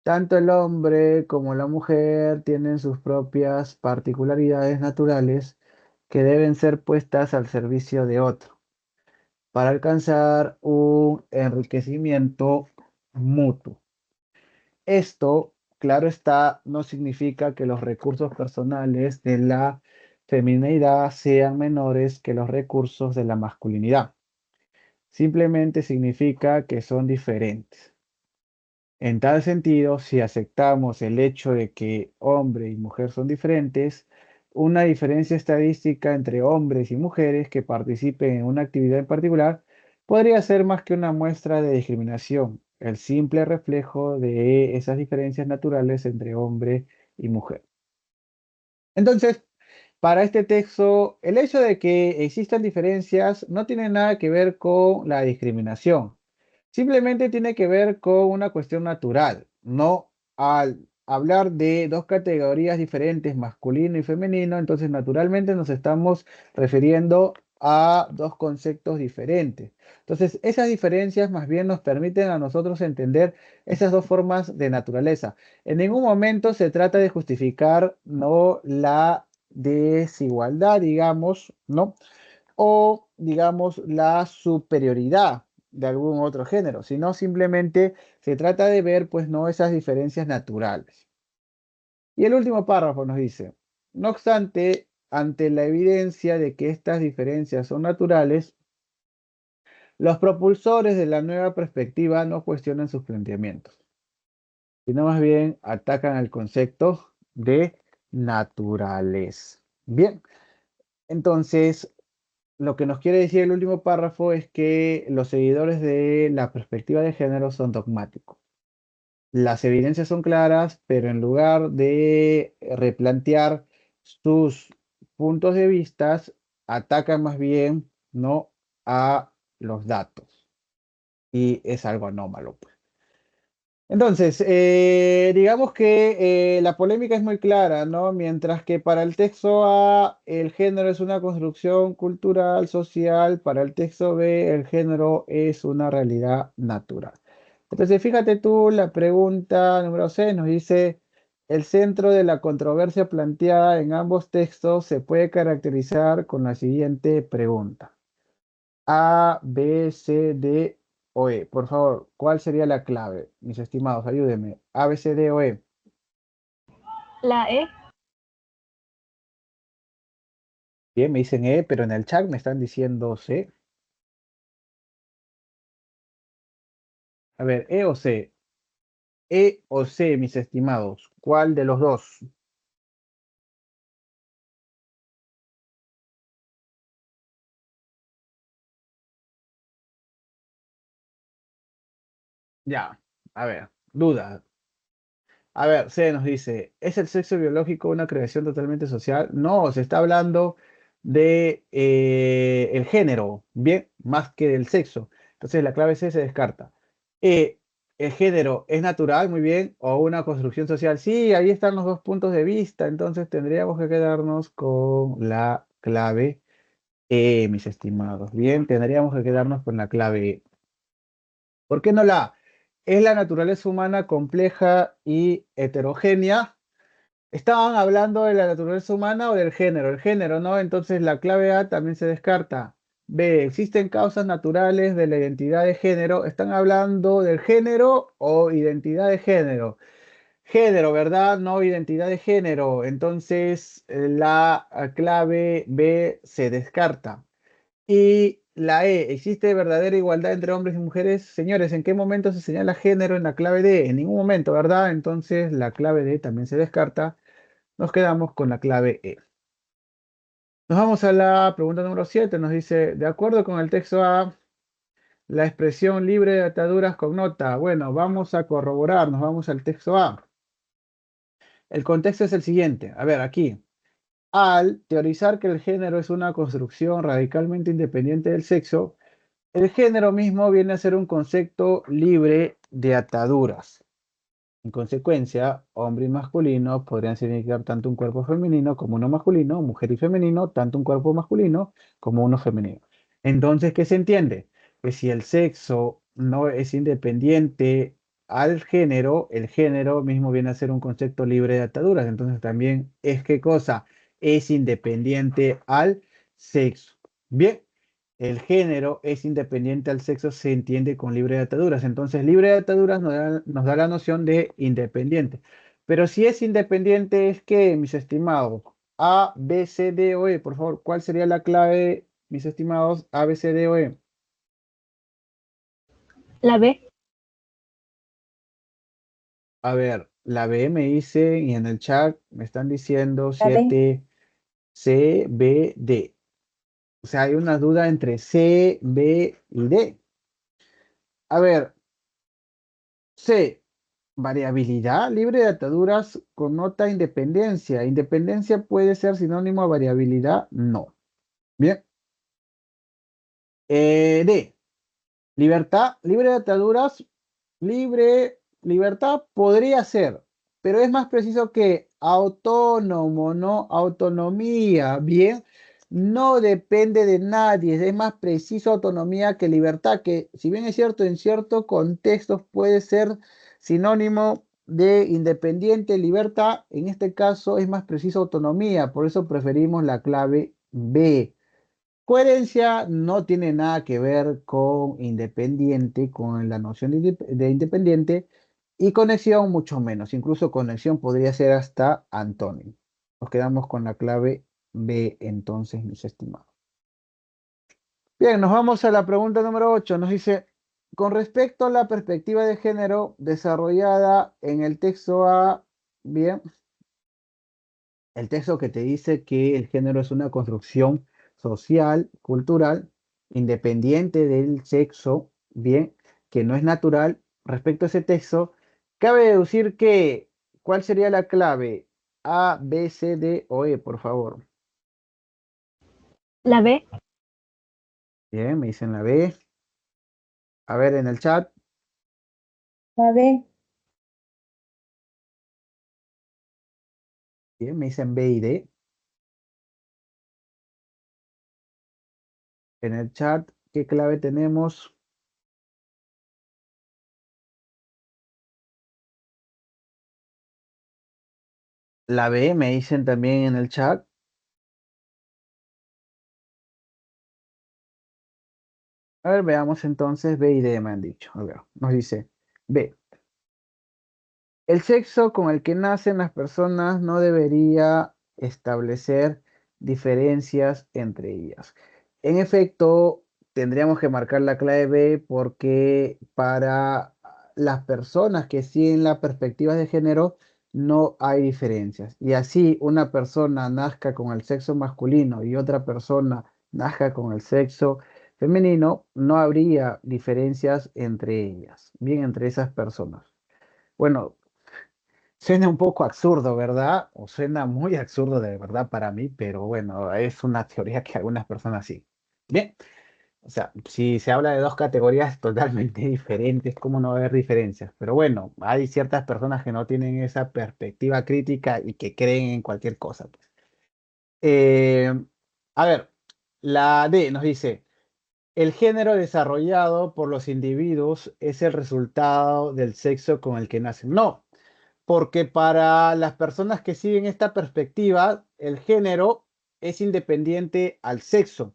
Tanto el hombre como la mujer tienen sus propias particularidades naturales que deben ser puestas al servicio de otro para alcanzar un enriquecimiento mutuo. Esto, claro está, no significa que los recursos personales de la feminidad sean menores que los recursos de la masculinidad. Simplemente significa que son diferentes. En tal sentido, si aceptamos el hecho de que hombre y mujer son diferentes, una diferencia estadística entre hombres y mujeres que participen en una actividad en particular podría ser más que una muestra de discriminación, el simple reflejo de esas diferencias naturales entre hombre y mujer. Entonces, para este texto, el hecho de que existan diferencias no tiene nada que ver con la discriminación. Simplemente tiene que ver con una cuestión natural, no al hablar de dos categorías diferentes, masculino y femenino, entonces naturalmente nos estamos refiriendo a dos conceptos diferentes. Entonces, esas diferencias más bien nos permiten a nosotros entender esas dos formas de naturaleza. En ningún momento se trata de justificar no la desigualdad, digamos, ¿no? O digamos la superioridad de algún otro género, sino simplemente se trata de ver pues no esas diferencias naturales. Y el último párrafo nos dice, no obstante, ante la evidencia de que estas diferencias son naturales, los propulsores de la nueva perspectiva no cuestionan sus planteamientos, sino más bien atacan al concepto de naturaleza. Bien, entonces lo que nos quiere decir el último párrafo es que los seguidores de la perspectiva de género son dogmáticos. Las evidencias son claras, pero en lugar de replantear sus puntos de vista, atacan más bien no a los datos. Y es algo anómalo, pues. Entonces, digamos que la polémica es muy clara, ¿no? Mientras que para el texto A el género es una construcción cultural, social, para el texto B el género es una realidad natural. Entonces, fíjate tú, la pregunta número 6 nos dice, el centro de la controversia planteada en ambos textos se puede caracterizar con la siguiente pregunta. A, B, C, D o E. Por favor, ¿cuál sería la clave? Mis estimados, ayúdenme. A, B, C, D o E. La E. Bien, me dicen E, pero en el chat me están diciendo C. A ver, E o C. E o C, mis estimados? ¿Cuál de los dos? Ya, a ver, duda. A ver, C nos dice, ¿es el sexo biológico una creación totalmente social? No, se está hablando de el género, bien, más que del sexo. Entonces la clave C se descarta. E, ¿el género es natural? Muy bien. ¿O una construcción social? Sí, ahí están los dos puntos de vista. Entonces tendríamos que quedarnos con la clave E, mis estimados. Bien, tendríamos que quedarnos con la clave E. ¿Por qué no la A? ¿Es la naturaleza humana compleja y heterogénea? Estaban hablando de la naturaleza humana o del género. El género, ¿no? Entonces la clave A también se descarta. B, ¿existen causas naturales de la identidad de género? ¿Están hablando del género o identidad de género? Género, ¿verdad? No identidad de género. Entonces la clave B se descarta. Y la E, ¿existe verdadera igualdad entre hombres y mujeres? Señores, ¿en qué momento se señala género en la clave D? En ningún momento, ¿verdad? Entonces la clave D también se descarta. Nos quedamos con la clave E. Nos vamos a la pregunta número 7. Nos dice, de acuerdo con el texto A, la expresión libre de ataduras connota. Bueno, vamos a corroborar, nos vamos al texto A. El contexto es el siguiente. A ver, aquí. Al teorizar que el género es una construcción radicalmente independiente del sexo, el género mismo viene a ser un concepto libre de ataduras. En consecuencia, hombre y masculino podrían significar tanto un cuerpo femenino como uno masculino, mujer y femenino, tanto un cuerpo masculino como uno femenino. Entonces, ¿qué se entiende? Que si el sexo no es independiente al género, el género mismo viene a ser un concepto libre de ataduras. Entonces, también es qué cosa es independiente al sexo. Bien. El género es independiente al sexo, se entiende con libre de ataduras. Entonces, libre de ataduras nos da la noción de independiente. Pero si es independiente, es que, mis estimados, A, B, C, D o E, por favor, ¿cuál sería la clave, mis estimados, A, B, C, D o E? La B. A ver, la B me dice y en el chat me están diciendo La D. 7, C, B, D. O sea, hay una duda entre C, B y D. A ver, C. Variabilidad libre de ataduras connota independencia. ¿Independencia puede ser sinónimo a variabilidad? No. Bien. D. Libertad libre de ataduras. Libertad podría ser, pero es más preciso que autónomo, ¿no? Autonomía. Bien. No depende de nadie. Es más preciso autonomía que libertad, que si bien es cierto, en ciertos contextos puede ser sinónimo de independiente, libertad, en este caso es más preciso autonomía, por eso preferimos la clave B. Coherencia no tiene nada que ver con independiente, con la noción de independiente, y conexión mucho menos, incluso conexión podría ser hasta antónimo. Nos quedamos con la clave B entonces, mis estimados. Bien, nos vamos a la pregunta número 8. Nos dice, con respecto a la perspectiva de género desarrollada en el texto A, bien, el texto que te dice que el género es una construcción social, cultural, independiente del sexo, bien, que no es natural. Respecto a ese texto, cabe deducir que, ¿cuál sería la clave? A, B, C, D o E, por favor. La B. Bien, me dicen la B. A ver en el chat. La D. Bien, me dicen B y D. En el chat, ¿qué clave tenemos? La B, me dicen también en el chat. A ver, veamos entonces B y D me han dicho. A ver, nos dice B. El sexo con el que nacen las personas no debería establecer diferencias entre ellas. En efecto, tendríamos que marcar la clave B porque para las personas que siguen la perspectiva de género no hay diferencias. Y así una persona nazca con el sexo masculino y otra persona nazca con el sexo femenino, no habría diferencias entre ellas, bien entre esas personas. Bueno, suena un poco absurdo, ¿verdad? O suena muy absurdo de verdad para mí, pero bueno, es una teoría que algunas personas sí. Bien, o sea, si se habla de dos categorías totalmente diferentes, ¿cómo no va a haber diferencias? Pero bueno, hay ciertas personas que no tienen esa perspectiva crítica y que creen en cualquier cosa, pues. Eh, a ver, la D nos dice, el género desarrollado por los individuos es el resultado del sexo con el que nacen. No, porque para las personas que siguen esta perspectiva, el género es independiente al sexo.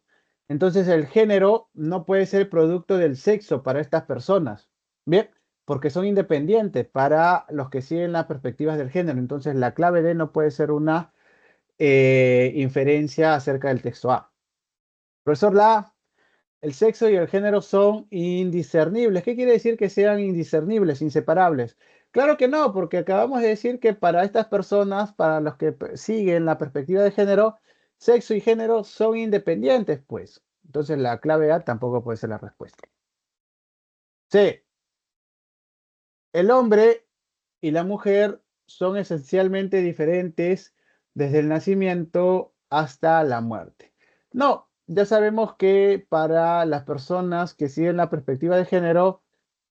Entonces el género no puede ser producto del sexo para estas personas. Bien, porque son independientes para los que siguen las perspectivas del género. Entonces la clave D no puede ser una inferencia acerca del texto A. Profesor, la A, el sexo y el género son indiscernibles. ¿Qué quiere decir que sean indiscernibles, inseparables? Claro que no, porque acabamos de decir que para estas personas, para los que siguen la perspectiva de género, sexo y género son independientes, pues. Entonces la clave A tampoco puede ser la respuesta. C. El hombre y la mujer son esencialmente diferentes desde el nacimiento hasta la muerte. No, ya sabemos que para las personas que siguen la perspectiva de género,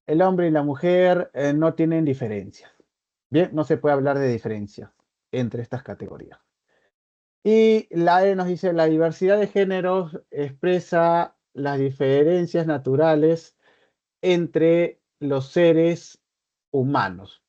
el hombre y la mujer no tienen diferencias. Bien, no se puede hablar de diferencias entre estas categorías. Y la E nos dice, la diversidad de géneros expresa las diferencias naturales entre los seres humanos.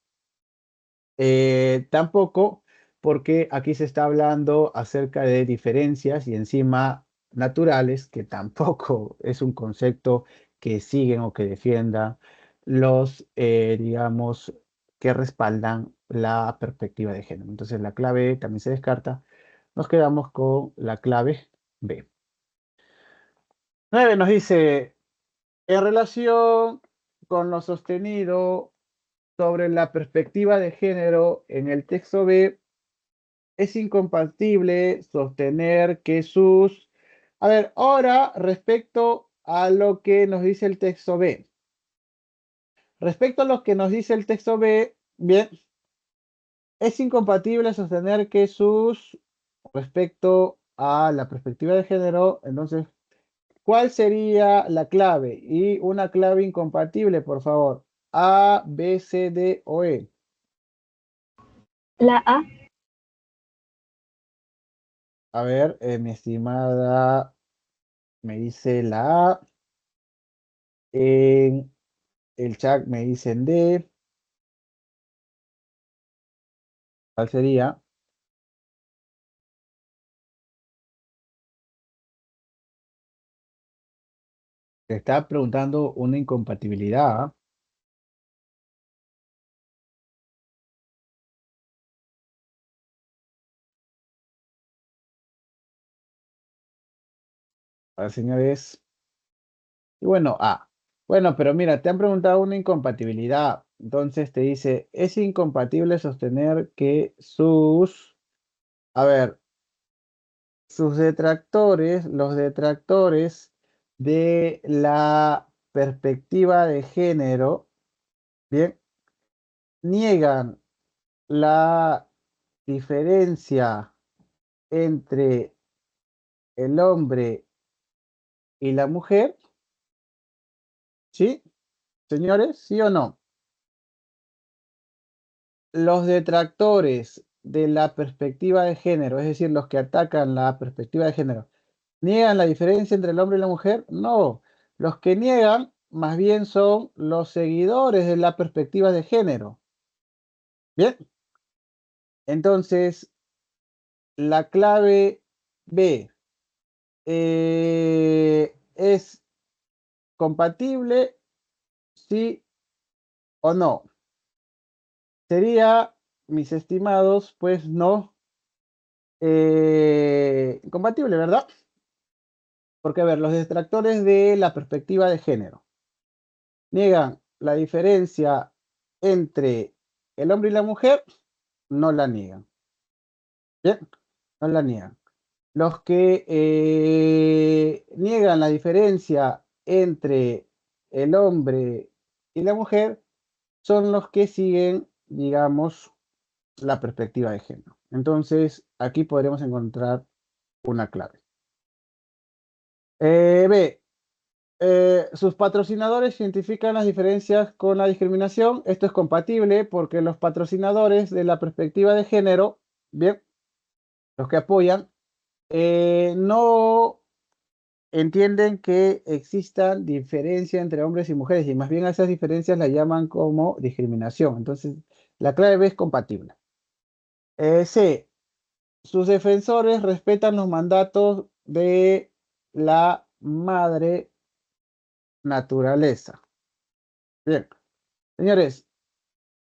Tampoco, porque aquí se está hablando acerca de diferencias y encima naturales, que tampoco es un concepto que siguen o que defiendan los, digamos, que respaldan la perspectiva de género. Entonces la clave E también se descarta. Nos quedamos con la clave B. 9 nos dice, en relación con lo sostenido sobre la perspectiva de género en el texto B, es incompatible sostener que sus... A ver, ahora respecto a lo que nos dice el texto B. Respecto a lo que nos dice el texto B, bien, es incompatible sostener que sus... Respecto a la perspectiva de género, entonces, ¿cuál sería la clave? Y una clave incompatible, por favor. A, B, C, D o E. La A. A ver, mi estimada me dice la A. En el chat me dicen D. ¿Cuál sería? Te está preguntando una incompatibilidad. A ver, señores. Y bueno, A. Bueno, pero mira, te han preguntado una incompatibilidad. Entonces te dice, es incompatible sostener que sus... A ver, sus detractores, los detractores de la perspectiva de género, bien, niegan la diferencia entre el hombre y la mujer, ¿sí? Señores, ¿sí o no? Los detractores de la perspectiva de género, es decir, los que atacan la perspectiva de género, ¿niegan la diferencia entre el hombre y la mujer? No, los que niegan más bien son los seguidores de la perspectiva de género. Bien, entonces la clave B es compatible, sí o no. Sería, mis estimados, pues no compatible, ¿verdad? Porque, a ver, los detractores de la perspectiva de género niegan la diferencia entre el hombre y la mujer no la niegan. Bien, no la niegan. Los que niegan la diferencia entre el hombre y la mujer son los que siguen, digamos, la perspectiva de género. Entonces, aquí podremos encontrar una clave. B. Sus patrocinadores identifican las diferencias con la discriminación. Esto es compatible porque los patrocinadores de la perspectiva de género, bien, los que apoyan, no entienden que existan diferencias entre hombres y mujeres y más bien a esas diferencias las llaman como discriminación. Entonces, la clave B es compatible. C. Sus defensores respetan los mandatos de la madre naturaleza. Bien, señores,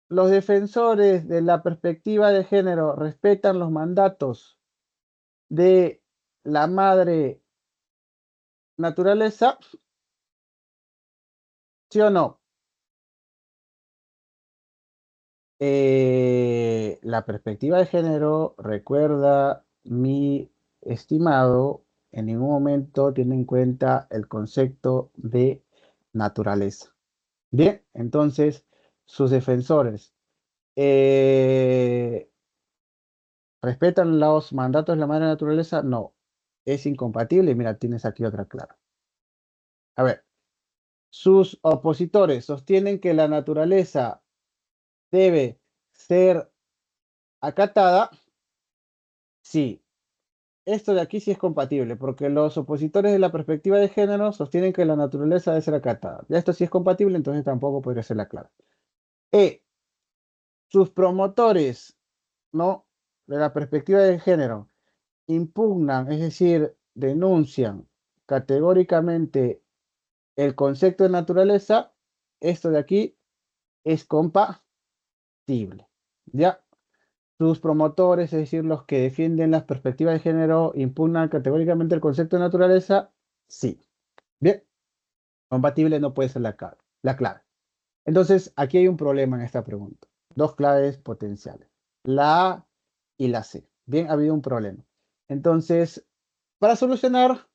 los defensores de la perspectiva de género respetan los mandatos de la madre naturaleza, ¿sí o no? La perspectiva de género, recuerda, mi estimado, en ningún momento tiene en cuenta el concepto de naturaleza. Bien, entonces, sus defensores ¿respetan los mandatos de la madre naturaleza? No, es incompatible. Mira, tienes aquí otra clara. A ver, sus opositores sostienen que la naturaleza debe ser acatada. Sí, esto de aquí sí es compatible, porque los opositores de la perspectiva de género sostienen que la naturaleza debe ser acatada. Ya esto sí es compatible, entonces tampoco podría ser la clara. E, sus promotores, ¿no? De la perspectiva de género impugnan, es decir, denuncian categóricamente el concepto de naturaleza, esto de aquí es compatible. ¿Ya? Sus promotores, es decir, los que defienden las perspectivas de género, impugnan categóricamente el concepto de naturaleza, sí. Bien, compatible no puede ser la clave. Entonces, aquí hay un problema en esta pregunta. Dos claves potenciales, la A y la C. Bien, ha habido un problema. Entonces, para solucionar,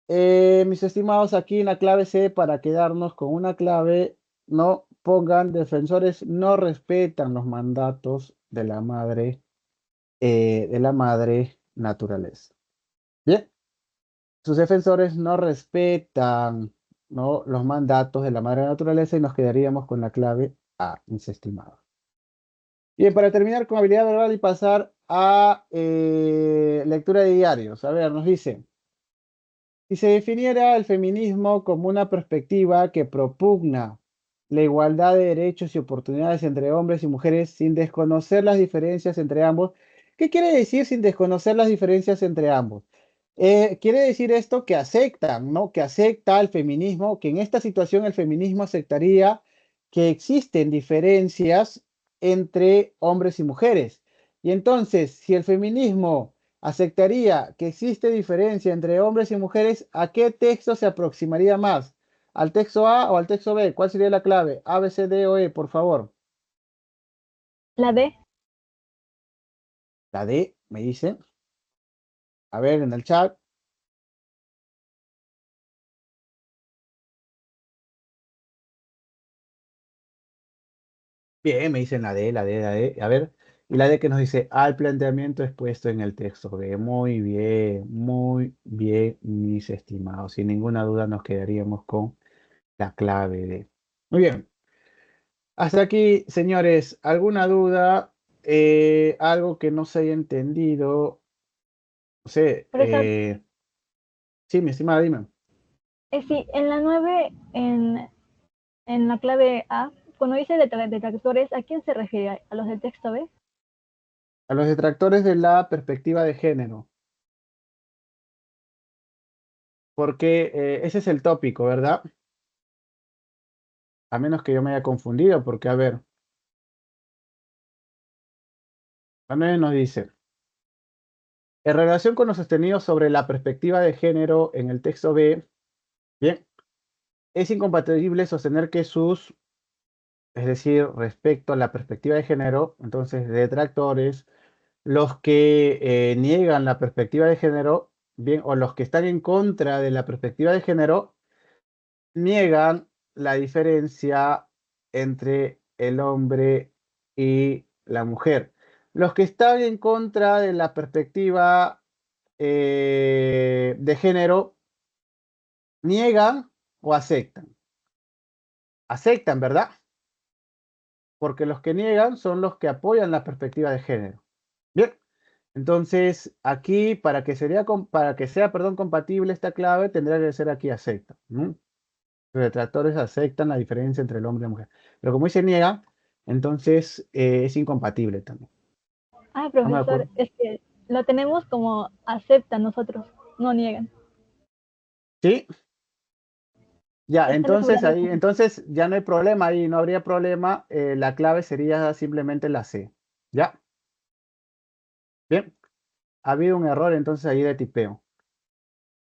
mis estimados, aquí en la clave C, para quedarnos con una clave, no pongan defensores, no respetan los mandatos de la madre naturaleza. Bien, sus defensores no respetan, ¿no?, los mandatos de la madre naturaleza y nos quedaríamos con la clave A, mis estimados. Bien, para terminar con habilidad verbal y pasar a lectura de diarios. A ver, nos dice. Si se definiera el feminismo como una perspectiva que propugna la igualdad de derechos y oportunidades entre hombres y mujeres sin desconocer las diferencias entre ambos, ¿qué quiere decir sin desconocer las diferencias entre ambos? Quiere decir esto que aceptan, ¿no? Que acepta el feminismo, que en esta situación el feminismo aceptaría que existen diferencias entre hombres y mujeres. Y entonces, si el feminismo aceptaría que existe diferencia entre hombres y mujeres, ¿a qué texto se aproximaría más? ¿Al texto A o al texto B? ¿Cuál sería la clave? A, B, C, D o E, por favor. La D. La D, me dicen. A ver, en el chat. Bien, me dicen la D, la D, la D. A ver, y la D que nos dice, al planteamiento expuesto en el texto B. Muy bien, mis estimados. Sin ninguna duda nos quedaríamos con la clave D. Muy bien. Hasta aquí, señores, ¿alguna duda? Algo que no se haya entendido. No sé, Profesor, sí, mi estimada, dime. sí, en la 9, en la clave A, cuando dice detractores, ¿a quién se refiere? ¿A los del texto B? A los detractores de la perspectiva de género, porque ese es el tópico, ¿verdad? A menos que yo me haya confundido, porque, a ver, también nos dice, en relación con lo sostenido sobre la perspectiva de género en el texto B, bien, es incompatible sostener que sus es decir, respecto a la perspectiva de género, entonces detractores, los que niegan la perspectiva de género, bien, o los que están en contra de la perspectiva de género, niegan la diferencia entre el hombre y la mujer. Los que están en contra de la perspectiva de género niegan o aceptan. Aceptan, ¿verdad? Porque los que niegan son los que apoyan la perspectiva de género. Bien, entonces aquí para que sea, perdón, compatible esta clave tendría que ser aquí acepta. ¿No? Los detractores aceptan la diferencia entre el hombre y la mujer. Pero como dice niega, entonces es incompatible también. Ah, ¿Estamos de profesor, acuerdo? es que lo tenemos como aceptan nosotros, no niegan. Sí, ya, Esa es la segunda entonces ahí, respuesta. entonces ya no hay problema ahí, no habría problema. La clave sería simplemente la C. ¿Ya? Bien, ha habido un error entonces ahí de tipeo.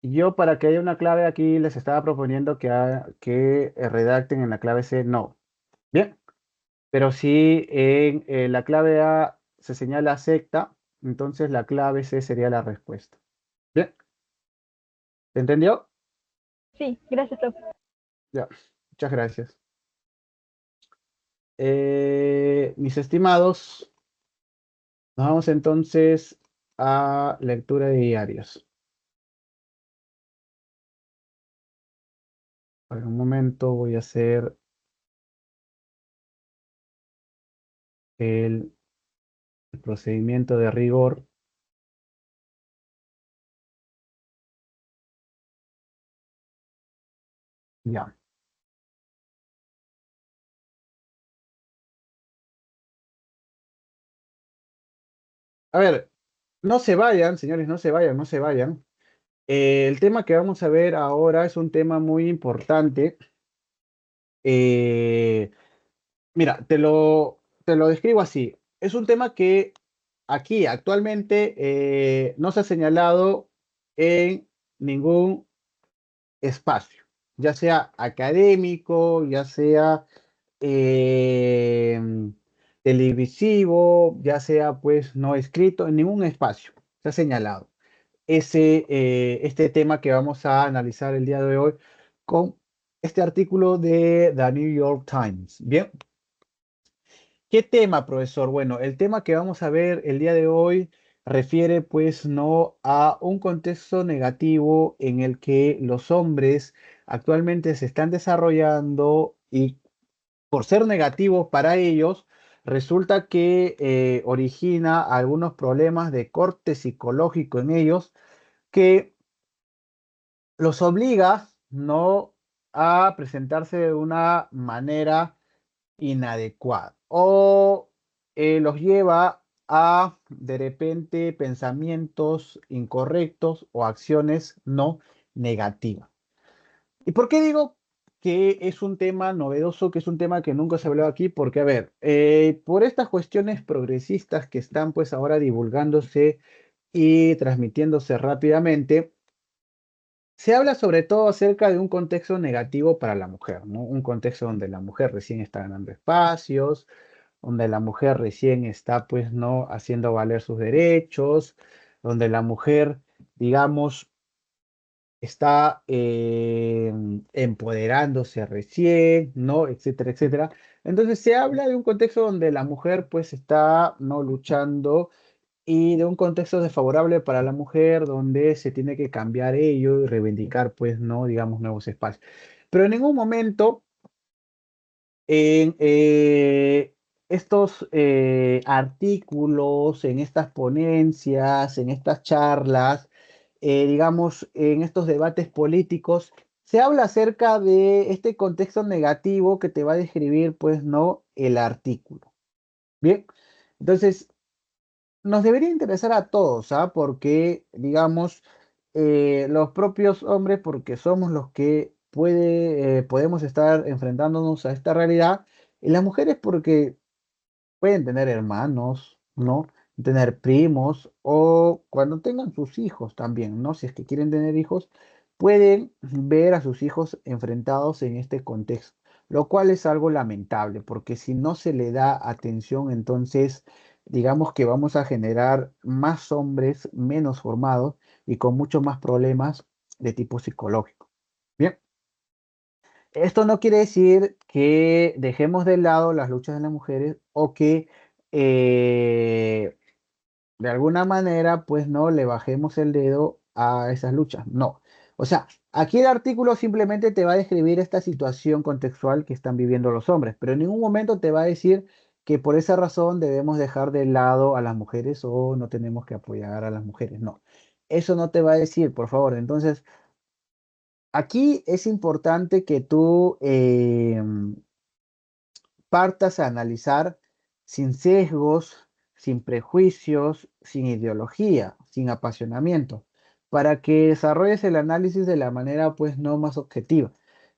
Yo para que haya una clave aquí les estaba proponiendo que redacten en la clave C no. Bien, pero si en la clave A se señala secta, entonces la clave C sería la respuesta. Bien, ¿se entendió? Sí, gracias, profe. Ya, muchas gracias. Mis estimados, nos vamos entonces a lectura de diarios. Por un momento voy a hacer el procedimiento de rigor. Ya. A ver, no se vayan, señores, no se vayan, no se vayan. El tema que vamos a ver ahora es un tema muy importante. Eh, Mira, te lo describo así. Es un tema que aquí actualmente no se ha señalado en ningún espacio, ya sea académico, ya sea eh, televisivo, ya sea pues no escrito, en ningún espacio se ha señalado este tema que vamos a analizar el día de hoy con este artículo de The New York Times. Bien, ¿qué tema, profesor? Bueno, el tema que vamos a ver el día de hoy refiere pues no a un contexto negativo en el que los hombres actualmente se están desarrollando y por ser negativos para ellos, resulta que origina algunos problemas de corte psicológico en ellos que los obliga no a presentarse de una manera inadecuada o los lleva a de repente pensamientos incorrectos o acciones no negativas. ¿Y por qué digo que es un tema novedoso, que es un tema que nunca se habló aquí? Porque, a ver, por estas cuestiones progresistas que están pues ahora divulgándose y transmitiéndose rápidamente, se habla sobre todo acerca de un contexto negativo para la mujer, ¿no? Un contexto donde la mujer recién está ganando espacios, donde la mujer recién está, pues, ¿no? Haciendo valer sus derechos, donde la mujer, digamos, está empoderándose recién, ¿no? Etcétera, etcétera. Entonces se habla de un contexto donde la mujer, pues, está, ¿no? Luchando y de un contexto desfavorable para la mujer donde se tiene que cambiar ello y reivindicar, pues, ¿no? Digamos, nuevos espacios. Pero en ningún momento en estos artículos, en estas ponencias, en estas charlas, digamos, en estos debates políticos, se habla acerca de este contexto negativo que te va a describir, pues, ¿no? El artículo. Bien, entonces, nos debería interesar a todos, ¿ah? Porque, digamos, los propios hombres, porque somos los que podemos estar enfrentándonos a esta realidad, y las mujeres porque pueden tener hermanos, ¿no? Tener primos, o cuando tengan sus hijos también, ¿no? Si es que quieren tener hijos, pueden ver a sus hijos enfrentados en este contexto. lo cual es algo lamentable, porque si no se le da atención, entonces digamos que vamos a generar más hombres menos formados y con muchos más problemas de tipo psicológico. Bien, esto no quiere decir que dejemos de lado las luchas de las mujeres o que eh, de alguna manera, pues no le bajemos el dedo a esas luchas. No. O sea, aquí el artículo simplemente te va a describir esta situación contextual que están viviendo los hombres, pero en ningún momento te va a decir que por esa razón debemos dejar de lado a las mujeres o no tenemos que apoyar a las mujeres. No. Eso no te va a decir, por favor. Entonces, aquí es importante que tú partas a analizar sin sesgos, sin prejuicios, sin ideología, sin apasionamiento, para que desarrolles el análisis de la manera pues no más objetiva.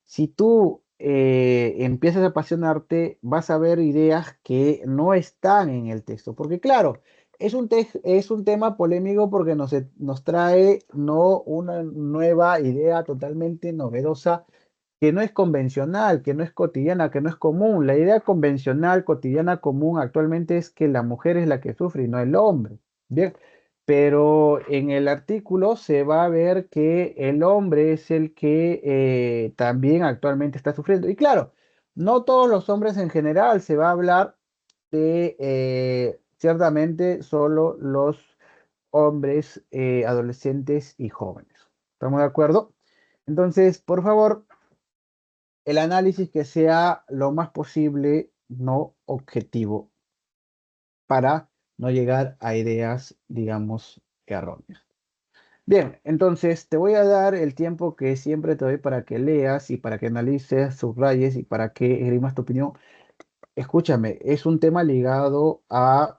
Si tú empiezas a apasionarte, vas a ver ideas que no están en el texto, porque claro, es un tema polémico porque nos trae no una nueva idea totalmente novedosa que no es convencional, que no es cotidiana, que no es común. La idea convencional, cotidiana, común actualmente es que la mujer es la que sufre y no el hombre. Bien, pero en el artículo se va a ver que el hombre es el que también actualmente está sufriendo. Y claro, no todos los hombres en general, se va a hablar de ciertamente solo los hombres adolescentes y jóvenes. ¿Estamos de acuerdo? Entonces, por favor, el análisis que sea lo más posible no objetivo para no llegar a ideas, digamos, erróneas. Bien, entonces te voy a dar el tiempo que siempre te doy para que leas y para que analices, subrayes y para que esgrimas tu opinión. Escúchame, es un tema ligado a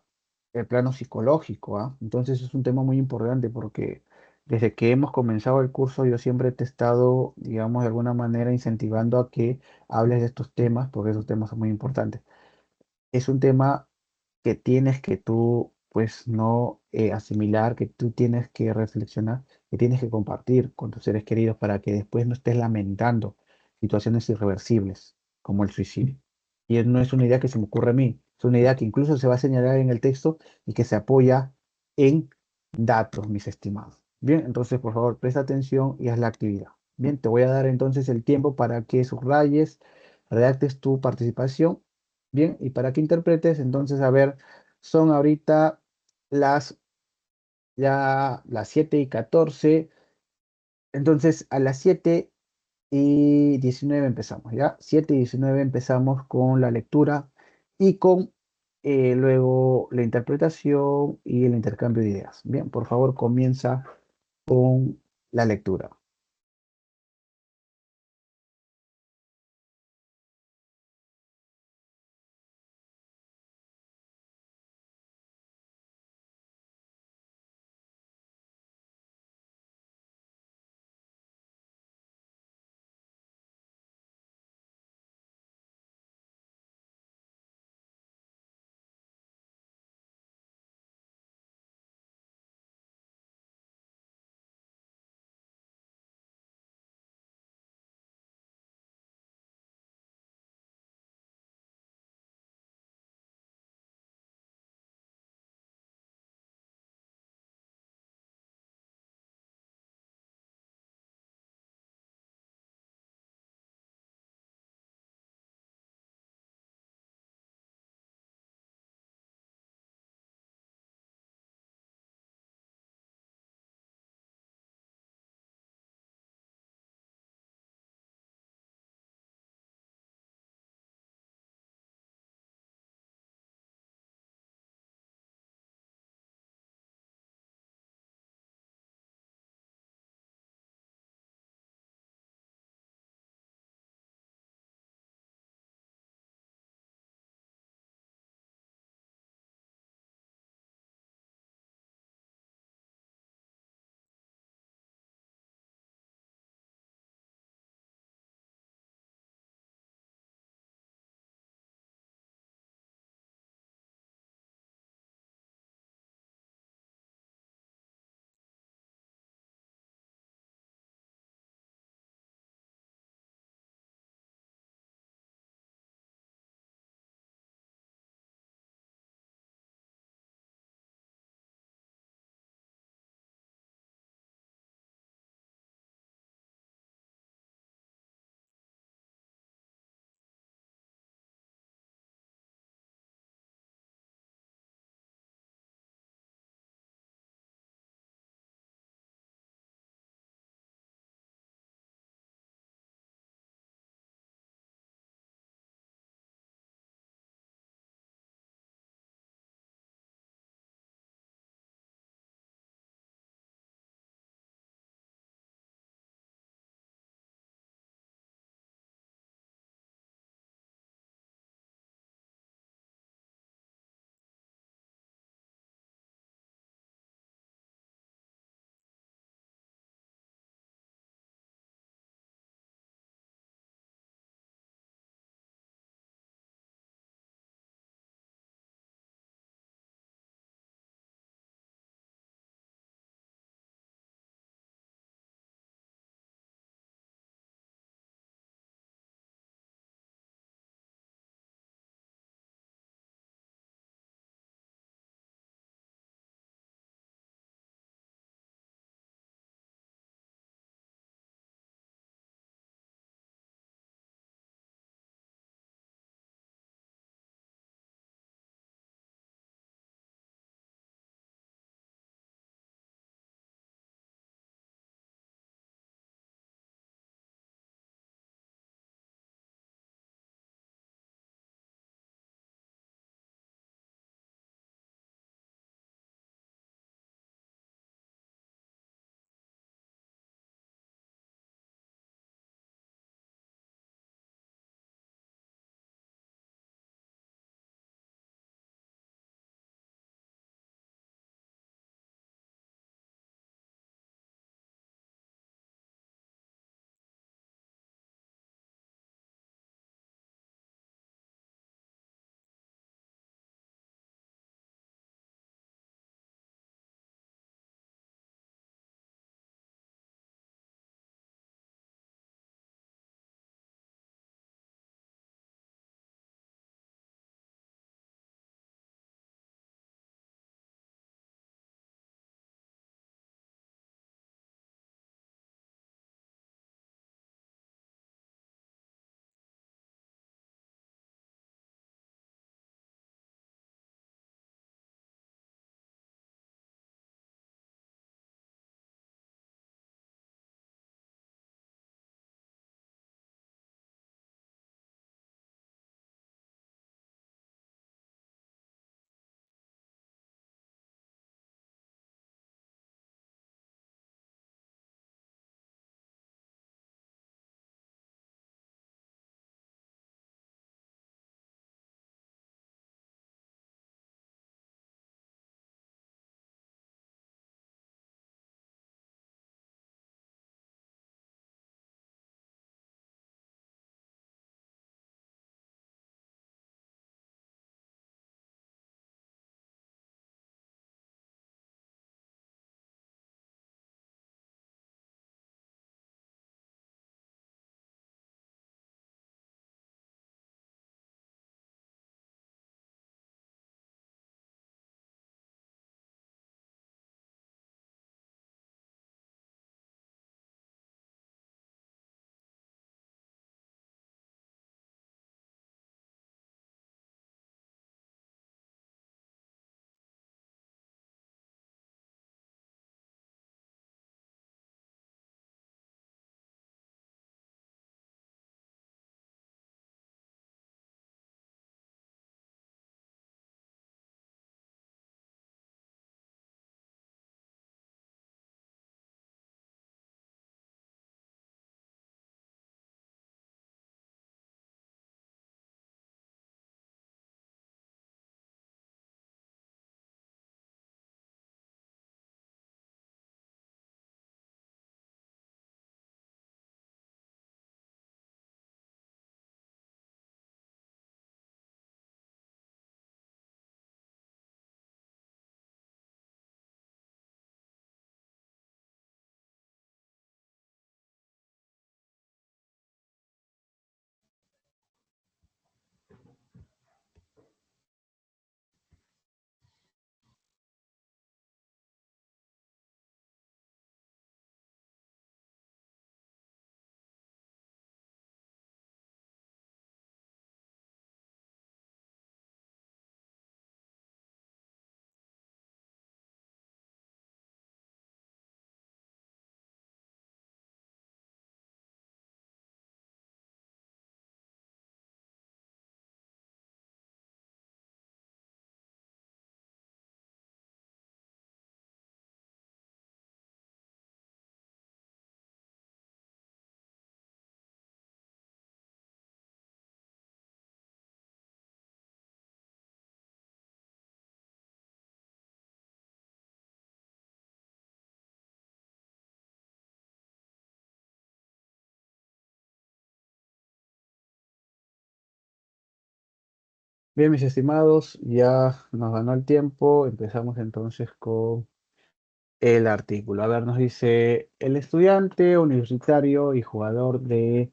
el plano psicológico, ¿ah? Entonces es un tema muy importante porque desde que hemos comenzado el curso yo siempre te he estado, digamos, de alguna manera incentivando a que hables de estos temas porque esos temas son muy importantes. Es un tema que tienes que tú, pues, no asimilar, que tú tienes que reflexionar, que tienes que compartir con tus seres queridos para que después no estés lamentando situaciones irreversibles como el suicidio. Y no es una idea que se me ocurre a mí, es una idea que incluso se va a señalar en el texto y que se apoya en datos, mis estimados. Bien, entonces, por favor, presta atención y haz la actividad. Bien, te voy a dar entonces el tiempo para que subrayes, redactes tu participación. Bien, y para que interpretes, entonces, a ver, son ahorita las las 7:14. Entonces a las 7:19 empezamos, ¿ya? 7:19 empezamos con la lectura y con luego la interpretación y el intercambio de ideas. Bien, por favor, comienza con la lectura. Bien, mis estimados, ya nos ganó el tiempo. Empezamos entonces con el artículo. A ver, nos dice, el estudiante universitario y jugador de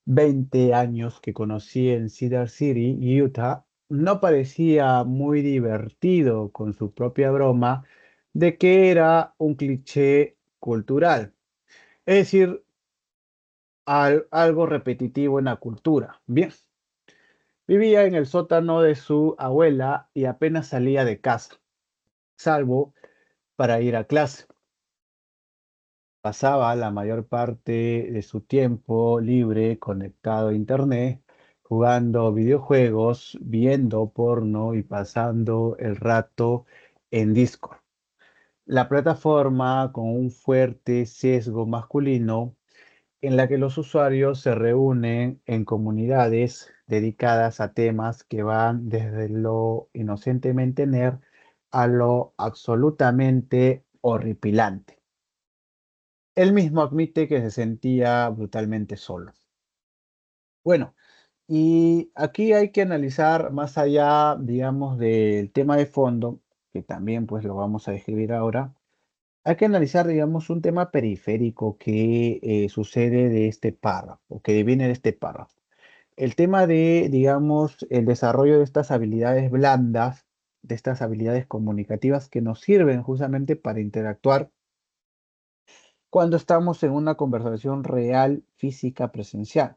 20 años que conocí en Cedar City, Utah, no parecía muy divertido con su propia broma de que era un cliché cultural, es decir, algo repetitivo en la cultura. Bien, vivía en el sótano de su abuela y apenas salía de casa, salvo para ir a clase. Pasaba la mayor parte de su tiempo libre conectado a internet, jugando videojuegos, viendo porno y pasando el rato en Discord. La plataforma con un fuerte sesgo masculino en la que los usuarios se reúnen en comunidades dedicadas a temas que van desde lo inocentemente nerd a lo absolutamente horripilante. Él mismo admite que se sentía brutalmente solo. Bueno, y aquí hay que analizar más allá, digamos, del tema de fondo, que también pues lo vamos a describir ahora. Hay que analizar, digamos, un tema periférico que sucede de este párrafo, que viene de este párrafo. El tema de, digamos, el desarrollo de estas habilidades blandas, de estas habilidades comunicativas que nos sirven justamente para interactuar cuando estamos en una conversación real, física, presencial.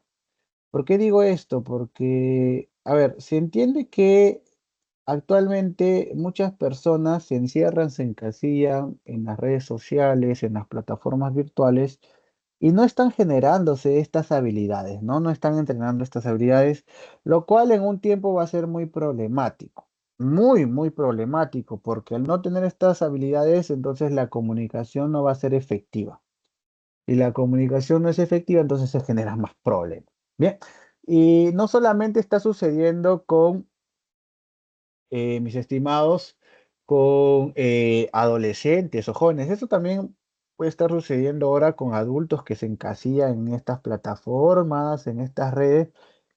¿Por qué digo esto? Porque, a ver, se entiende que actualmente muchas personas se encierran, se encasillan en las redes sociales, en las plataformas virtuales y no están generándose estas habilidades, ¿no? No están entrenando estas habilidades, lo cual en un tiempo va a ser muy problemático, muy problemático, porque al no tener estas habilidades, entonces la comunicación no va a ser efectiva y la comunicación no es efectiva, entonces se generan más problemas. Bien, y no solamente está sucediendo con, mis estimados, con adolescentes o jóvenes, eso también puede estar sucediendo ahora con adultos que se encasillan en estas plataformas, en estas redes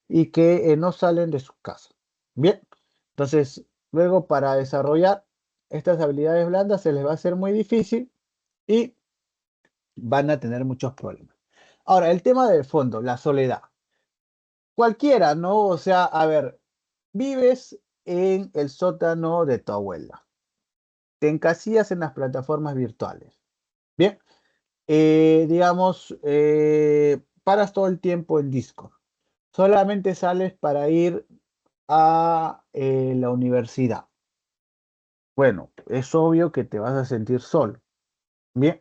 y que no salen de su casa. Bien, entonces luego para desarrollar estas habilidades blandas se les va a hacer muy difícil y van a tener muchos problemas. Ahora, el tema del fondo, la soledad. Cualquiera, ¿no? O sea, a ver, vives en el sótano de tu abuela, te encasillas en las plataformas virtuales. Bien, digamos, paras todo el tiempo en Discord. Solamente sales para ir a la universidad. Bueno, es obvio que te vas a sentir solo. Bien,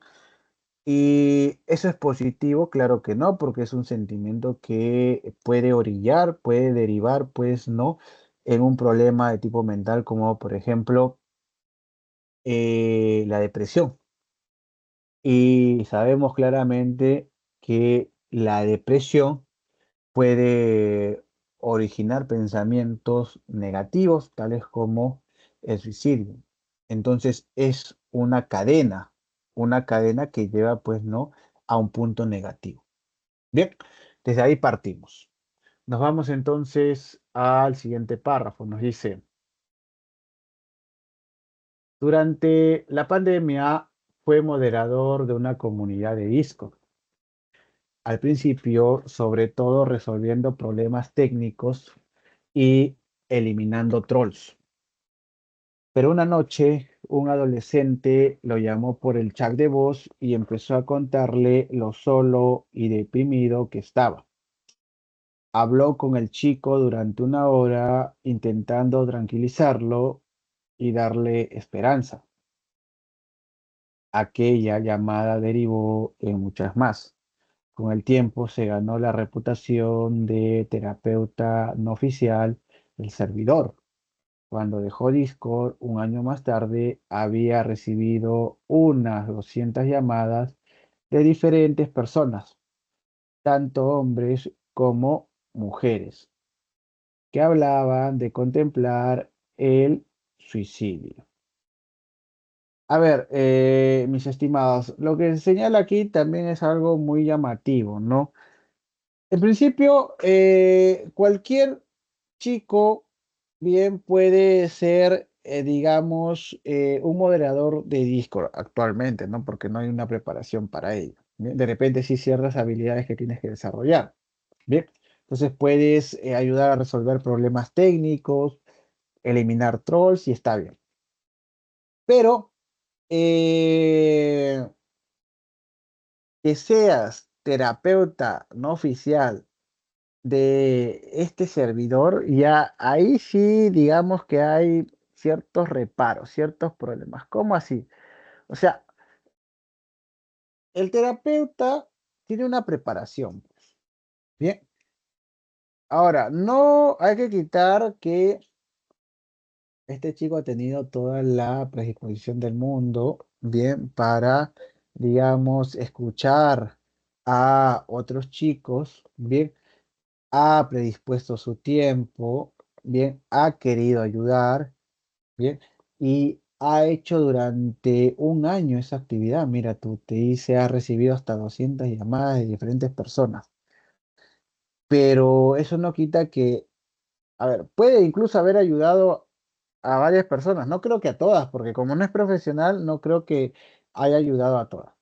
¿y eso es positivo? Claro que no, porque es un sentimiento que puede orillar, puede derivar, pues no, en un problema de tipo mental como por ejemplo la depresión. Y sabemos claramente que la depresión puede originar pensamientos negativos, tales como el suicidio. Entonces es una cadena que lleva pues no a un punto negativo. Bien, desde ahí partimos. Nos vamos entonces al siguiente párrafo. Nos dice, durante la pandemia fue moderador de una comunidad de Discord. Al principio, sobre todo resolviendo problemas técnicos y eliminando trolls. Pero una noche, un adolescente lo llamó por el chat de voz y empezó a contarle lo solo y deprimido que estaba. Habló con el chico durante una hora intentando tranquilizarlo y darle esperanza. Aquella llamada derivó en muchas más. Con el tiempo se ganó la reputación de terapeuta no oficial del servidor. Cuando dejó Discord, un año más tarde, había recibido unas 200 llamadas de diferentes personas, tanto hombres como mujeres, que hablaban de contemplar el suicidio. A ver, mis estimados, lo que se señala aquí también es algo muy llamativo, ¿no? En principio, cualquier chico bien puede ser, digamos, un moderador de Discord actualmente, ¿no? Porque no hay una preparación para ello. Bien, de repente sí ciertas habilidades que tienes que desarrollar. Bien, entonces puedes ayudar a resolver problemas técnicos, eliminar trolls y está bien. Pero eh, que seas terapeuta no oficial de este servidor, ya ahí sí digamos que hay ciertos reparos, ciertos problemas. ¿Cómo así? O sea, el terapeuta tiene una preparación. Bien, ahora, no hay que quitar que este chico ha tenido toda la predisposición del mundo, bien, para, digamos, escuchar a otros chicos, bien, ha predispuesto su tiempo, bien, ha querido ayudar, bien, y ha hecho durante un año esa actividad. Mira, tú te dice, ha recibido hasta 200 llamadas de diferentes personas, pero eso no quita que, a ver, puede incluso haber ayudado a varias personas, no creo que a todas, porque como no es profesional, no creo que haya ayudado a todas.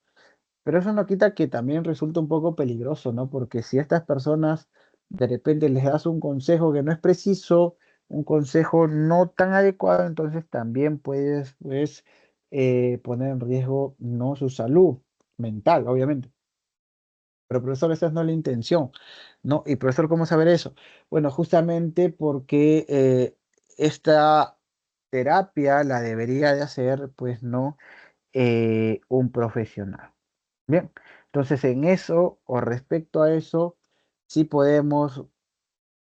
Pero eso no quita que también resulta un poco peligroso, ¿no? Porque si a estas personas de repente les das un consejo que no es preciso, un consejo no tan adecuado, entonces también puedes, pues, poner en riesgo, no su salud mental, obviamente. Pero profesor, esa no es la intención, ¿no? Y profesor, ¿cómo saber eso? Bueno, justamente porque esta terapia la debería de hacer, pues, no un profesional. Bien, entonces en eso o respecto a eso, sí podemos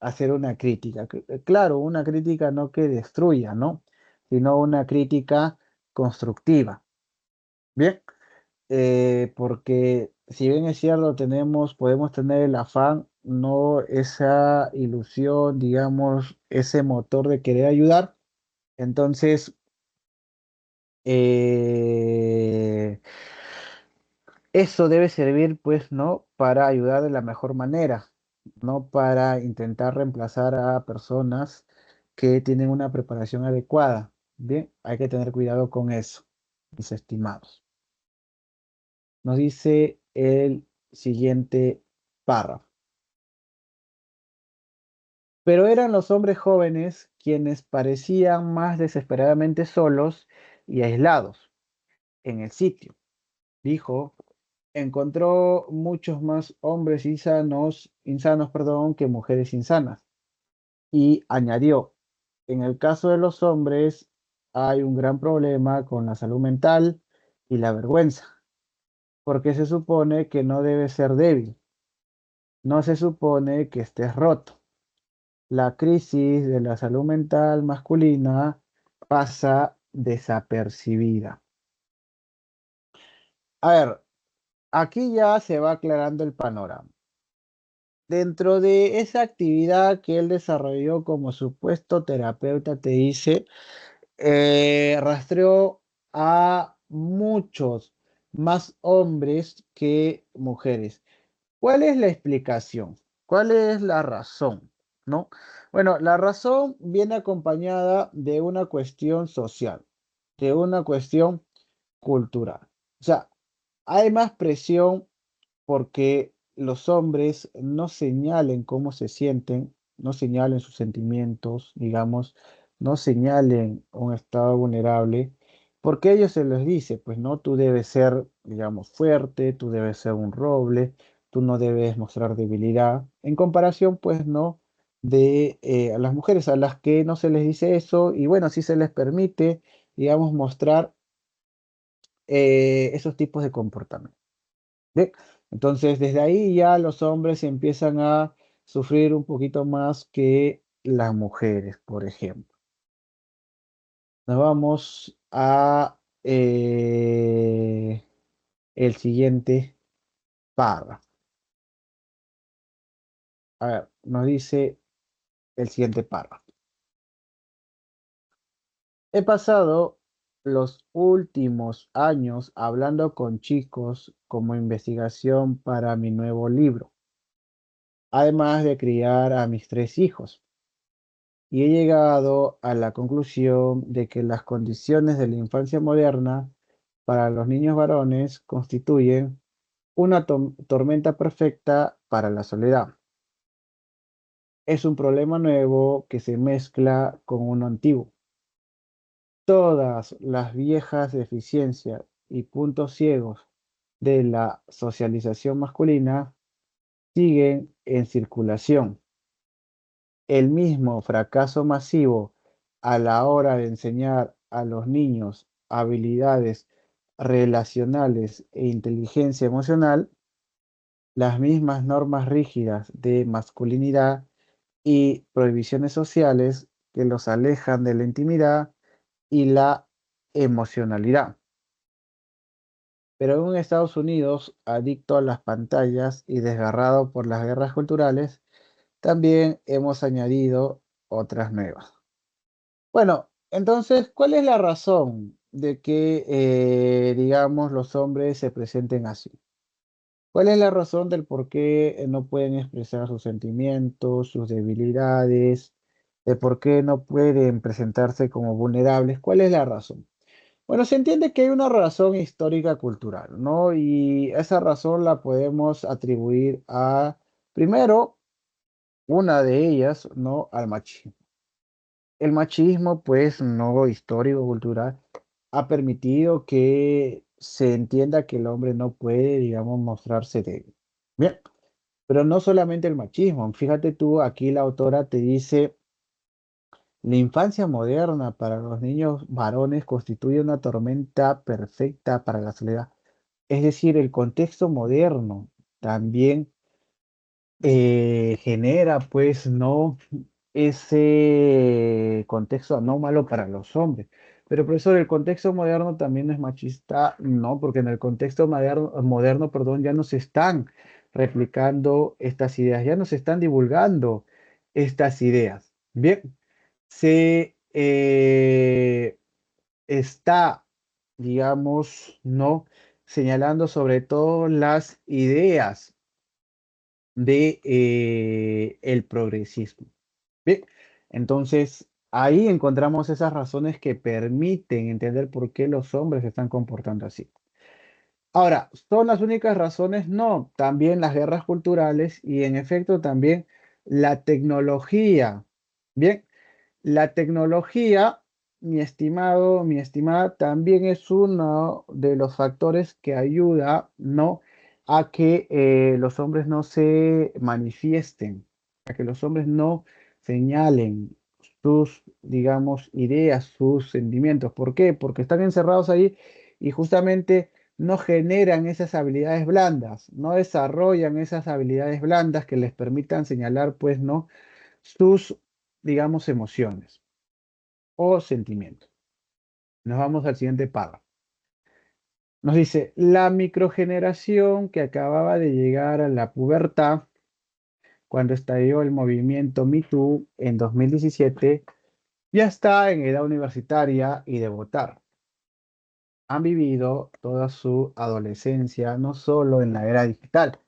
hacer una crítica. Claro, una crítica no que destruya, ¿no? Sino una crítica constructiva. Bien, porque si bien es cierto, podemos tener el afán, no esa ilusión, digamos, ese motor de querer ayudar. Entonces, eh, eso debe servir, pues, ¿no? Para ayudar de la mejor manera, no para intentar reemplazar a personas que tienen una preparación adecuada. Bien, hay que tener cuidado con eso, mis estimados. Nos dice el siguiente párrafo. Pero eran los hombres jóvenes quienes parecían más desesperadamente solos y aislados en el sitio. Dijo, encontró muchos más hombres insanos, perdón, que mujeres insanas. Y añadió, en el caso de los hombres hay un gran problema con la salud mental y la vergüenza, porque se supone que no debes ser débil, no se supone que estés roto. La crisis de la salud mental masculina pasa desapercibida. A ver, aquí ya se va aclarando el panorama. Dentro de esa actividad que él desarrolló como supuesto terapeuta, te dice, rastreó a muchos más hombres que mujeres. ¿Cuál es la explicación? ¿Cuál es la razón? ¿No? Bueno, la razón viene acompañada de una cuestión social, de una cuestión cultural. O sea, hay más presión porque los hombres no señalen cómo se sienten, no señalen sus sentimientos, digamos, no señalen un estado vulnerable, porque a ellos se les dice, pues no, tú debes ser, digamos, fuerte, tú debes ser un roble, tú no debes mostrar debilidad, en comparación, pues no, de a las mujeres a las que no se les dice eso, y bueno, sí se les permite, digamos, mostrar esos tipos de comportamientos. Bien, entonces desde ahí ya los hombres empiezan a sufrir un poquito más que las mujeres, por ejemplo. Nos vamos a el siguiente párrafo. A ver, nos dice el siguiente párrafo. He pasado los últimos años hablando con chicos como investigación para mi nuevo libro, además de criar a mis tres hijos. y he llegado a la conclusión de que las condiciones de la infancia moderna para los niños varones constituyen una tormenta perfecta para la soledad. Es un problema nuevo que se mezcla con uno antiguo. Todas las viejas deficiencias y puntos ciegos de la socialización masculina siguen en circulación. El mismo fracaso masivo a la hora de enseñar a los niños habilidades relacionales e inteligencia emocional, las mismas normas rígidas de masculinidad y prohibiciones sociales que los alejan de la intimidad y la emocionalidad. Pero en un Estados Unidos adicto a las pantallas y desgarrado por las guerras culturales, también hemos añadido otras nuevas. Bueno, entonces, ¿cuál es la razón de que, digamos, los hombres se presenten así? ¿Cuál es la razón del por qué no pueden expresar sus sentimientos, sus debilidades, de por qué no pueden presentarse como vulnerables? ¿Cuál es la razón? Bueno, se entiende que hay una razón histórica cultural, ¿no? Y esa razón la podemos atribuir a, primero, una de ellas, ¿no? Al machismo. El machismo, pues, no histórico, cultural, ha permitido que se entienda que el hombre no puede, digamos, mostrarse débil. Bien, pero no solamente el machismo. Fíjate tú, aquí la autora te dice, la infancia moderna para los niños varones constituye una tormenta perfecta para la soledad. Es decir, el contexto moderno también genera, pues, no ese contexto anómalo para los hombres. Pero, profesor, ¿el contexto moderno también es machista? No, porque en el contexto moderno, perdón, ya no se están replicando estas ideas, ya no se están divulgando estas ideas. Bien, se está, digamos, no señalando sobre todo las ideas de el progresismo. Bien, entonces ahí encontramos esas razones que permiten entender por qué los hombres se están comportando así. Ahora, ¿son las únicas razones? No, también las guerras culturales y en efecto también la tecnología. Bien, la tecnología, mi estimado, mi estimada, también es uno de los factores que ayuda, ¿no? A que los hombres no se manifiesten, a que los hombres no señalen sus, digamos, ideas, sus sentimientos. ¿Por qué? Porque están encerrados ahí y justamente no generan esas habilidades blandas, no desarrollan esas habilidades blandas que les permitan señalar, pues, ¿no? Sus, digamos, emociones o sentimientos. Nos vamos al siguiente párrafo. Nos dice, la microgeneración que acababa de llegar a la pubertad cuando estalló el movimiento Me Too en 2017, ya está en edad universitaria y de votar. Han vivido toda su adolescencia no solo en la era digital,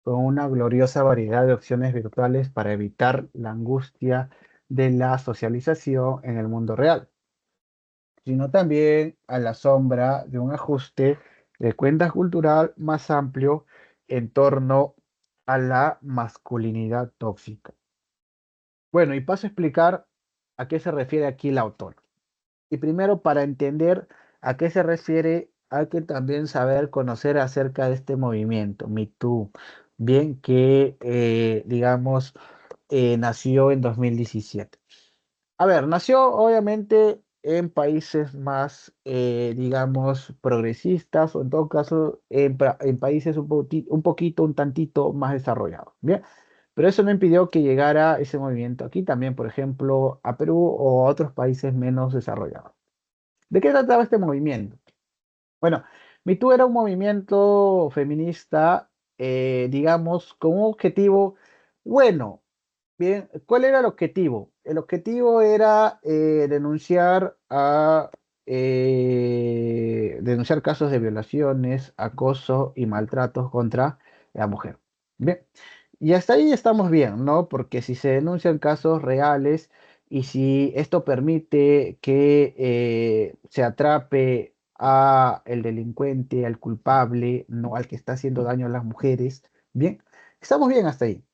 con una gloriosa variedad de opciones virtuales para evitar la angustia de la socialización en el mundo real, sino también a la sombra de un ajuste de cuenta cultural más amplio en torno a la masculinidad tóxica. Bueno, y paso a explicar a qué se refiere aquí el autor. Y primero, para entender a qué se refiere, hay que también saber conocer acerca de este movimiento, Me Too, bien que, digamos, nació en 2017. A ver, nació obviamente en países más, digamos, progresistas o en todo caso en países un poquito, un tantito más desarrollados. Bien, pero eso no impidió que llegara ese movimiento aquí también, por ejemplo, a Perú o a otros países menos desarrollados. ¿De qué trataba este movimiento? Bueno, Me Too era un movimiento feminista, digamos, con un objetivo bueno. Bien, ¿cuál era el objetivo? El objetivo era denunciar casos de violaciones, acoso y maltratos contra la mujer. Bien, y hasta ahí estamos bien, ¿no? Porque si se denuncian casos reales y si esto permite que se atrape a el delincuente, al culpable, no al que está haciendo daño a las mujeres, bien, estamos bien hasta ahí.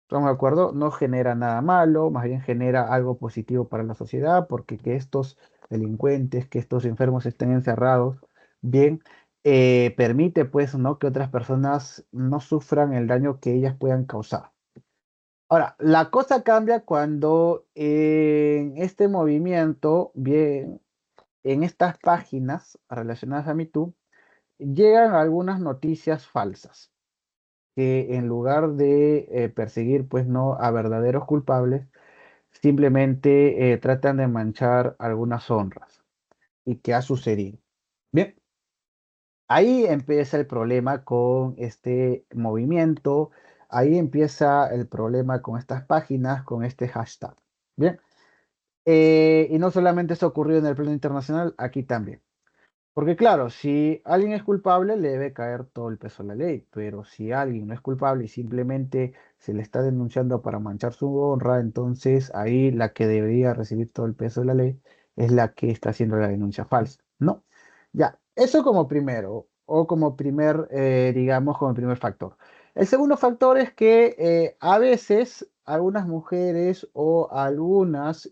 ¿Estamos de acuerdo? No genera nada malo, más bien genera algo positivo para la sociedad, porque que estos delincuentes, que estos enfermos estén encerrados, bien, permite pues, ¿no? Que otras personas no sufran el daño que ellas puedan causar. Ahora, la cosa cambia cuando en este movimiento, bien, en estas páginas relacionadas a MeToo, llegan algunas noticias falsas que en lugar de perseguir, pues no a verdaderos culpables, simplemente tratan de manchar algunas honras. ¿Y qué ha sucedido? Bien, ahí empieza el problema con este movimiento, ahí empieza el problema con estas páginas, con este hashtag. Bien, y no solamente eso ocurrió en el plano internacional, aquí también. Porque claro, si alguien es culpable, le debe caer todo el peso de la ley, pero si alguien no es culpable y simplemente se le está denunciando para manchar su honra, entonces ahí la que debería recibir todo el peso de la ley es la que está haciendo la denuncia falsa. No, ya, eso como primero, o como primer, digamos, como primer factor. El segundo factor es que a veces algunas mujeres o algunos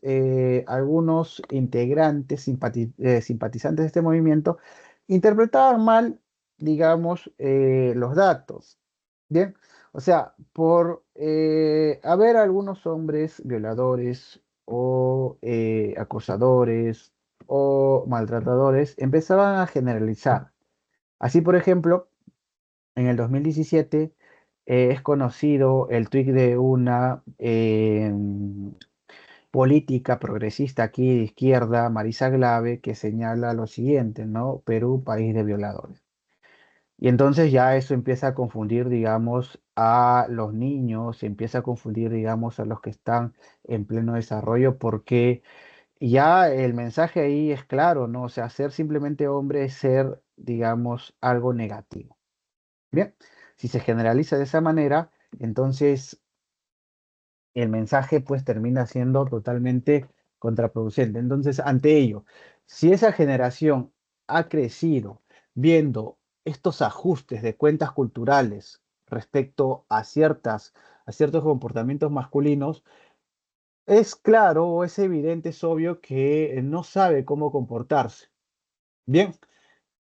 integrantes, simpatizantes de este movimiento, interpretaban mal, digamos, los datos. Bien, o sea, por haber algunos hombres violadores o acosadores o maltratadores, empezaban a generalizar. Así, por ejemplo, en el 2017 es conocido el tuit de una política progresista aquí de izquierda, Marisa Glave, que señala lo siguiente, ¿no? Perú, país de violadores. Y entonces ya eso empieza a confundir, digamos, a los niños, empieza a confundir, digamos, a los que están en pleno desarrollo, porque ya el mensaje ahí es claro, ¿no? O sea, ser simplemente hombre es ser, digamos, algo negativo. Bien, si se generaliza de esa manera, entonces el mensaje pues termina siendo totalmente contraproducente. Entonces, ante ello, si esa generación ha crecido viendo estos ajustes de cuentas culturales respecto a ciertos comportamientos masculinos, es claro o es evidente, es obvio que no sabe cómo comportarse. Bien,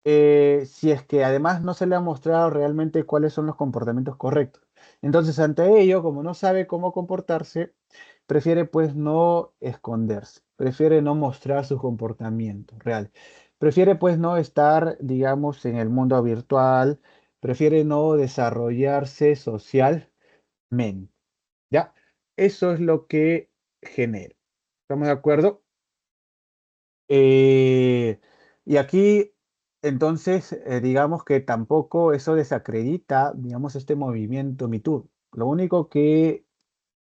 si es que además no se le ha mostrado realmente cuáles son los comportamientos correctos. Entonces, ante ello, como no sabe cómo comportarse, prefiere pues no esconderse, prefiere no mostrar su comportamiento real, prefiere pues no estar, digamos, en el mundo virtual, prefiere no desarrollarse socialmente, ¿ya? Eso es lo que genera. ¿Estamos de acuerdo? Eh, y aquí, entonces, digamos que tampoco eso desacredita, digamos, este movimiento MeToo. Lo único que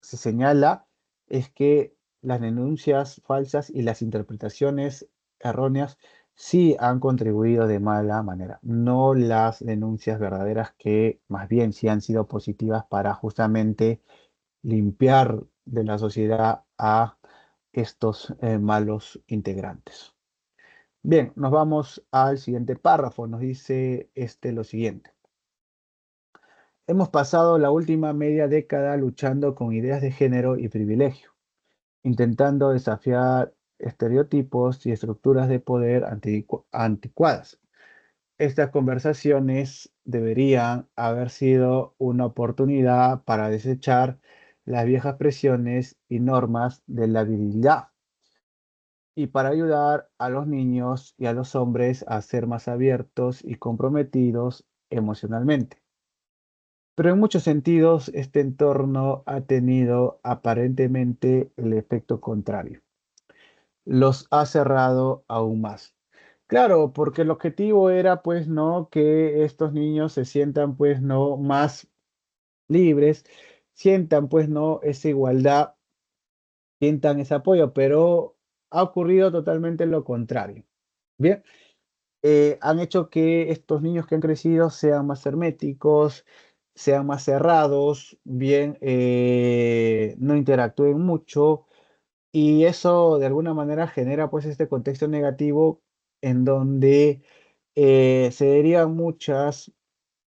se señala es que las denuncias falsas y las interpretaciones erróneas sí han contribuido de mala manera, no las denuncias verdaderas que más bien sí han sido positivas para justamente limpiar de la sociedad a estos malos integrantes. Bien, nos vamos al siguiente párrafo. Nos dice este lo siguiente. Hemos pasado la última media década luchando con ideas de género y privilegio, intentando desafiar estereotipos y estructuras de poder anticuadas. Estas conversaciones deberían haber sido una oportunidad para desechar las viejas presiones y normas de la virilidad y para ayudar a los niños y a los hombres a ser más abiertos y comprometidos emocionalmente. Pero en muchos sentidos, este entorno ha tenido aparentemente el efecto contrario. Los ha cerrado aún más. Claro, porque el objetivo era pues no que estos niños se sientan pues no más libres, sientan pues no esa igualdad, sientan ese apoyo, pero ha ocurrido totalmente lo contrario. Bien, han hecho que estos niños que han crecido sean más herméticos, sean más cerrados, bien, no interactúen mucho, Y eso de alguna manera genera pues este contexto negativo en donde se derivan muchas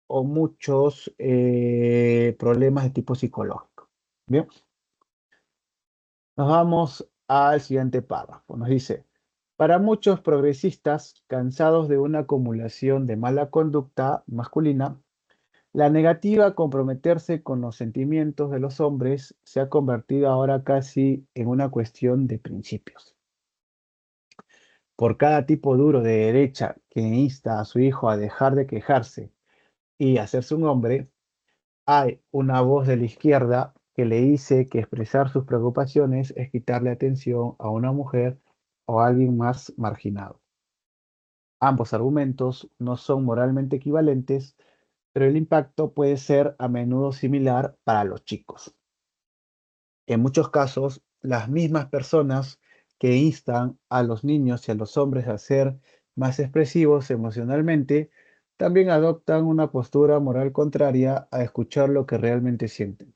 o muchos problemas de tipo psicológico. Bien, nos vamos al siguiente párrafo. Nos dice, para muchos progresistas cansados de una acumulación de mala conducta masculina, la negativa a comprometerse con los sentimientos de los hombres se ha convertido ahora casi en una cuestión de principios. Por cada tipo duro de derecha que insta a su hijo a dejar de quejarse y hacerse un hombre, hay una voz de la izquierda que le dice que expresar sus preocupaciones es quitarle atención a una mujer o a alguien más marginado. Ambos argumentos no son moralmente equivalentes, pero el impacto puede ser a menudo similar para los chicos. En muchos casos, las mismas personas que instan a los niños y a los hombres a ser más expresivos emocionalmente, también adoptan una postura moral contraria a escuchar lo que realmente sienten.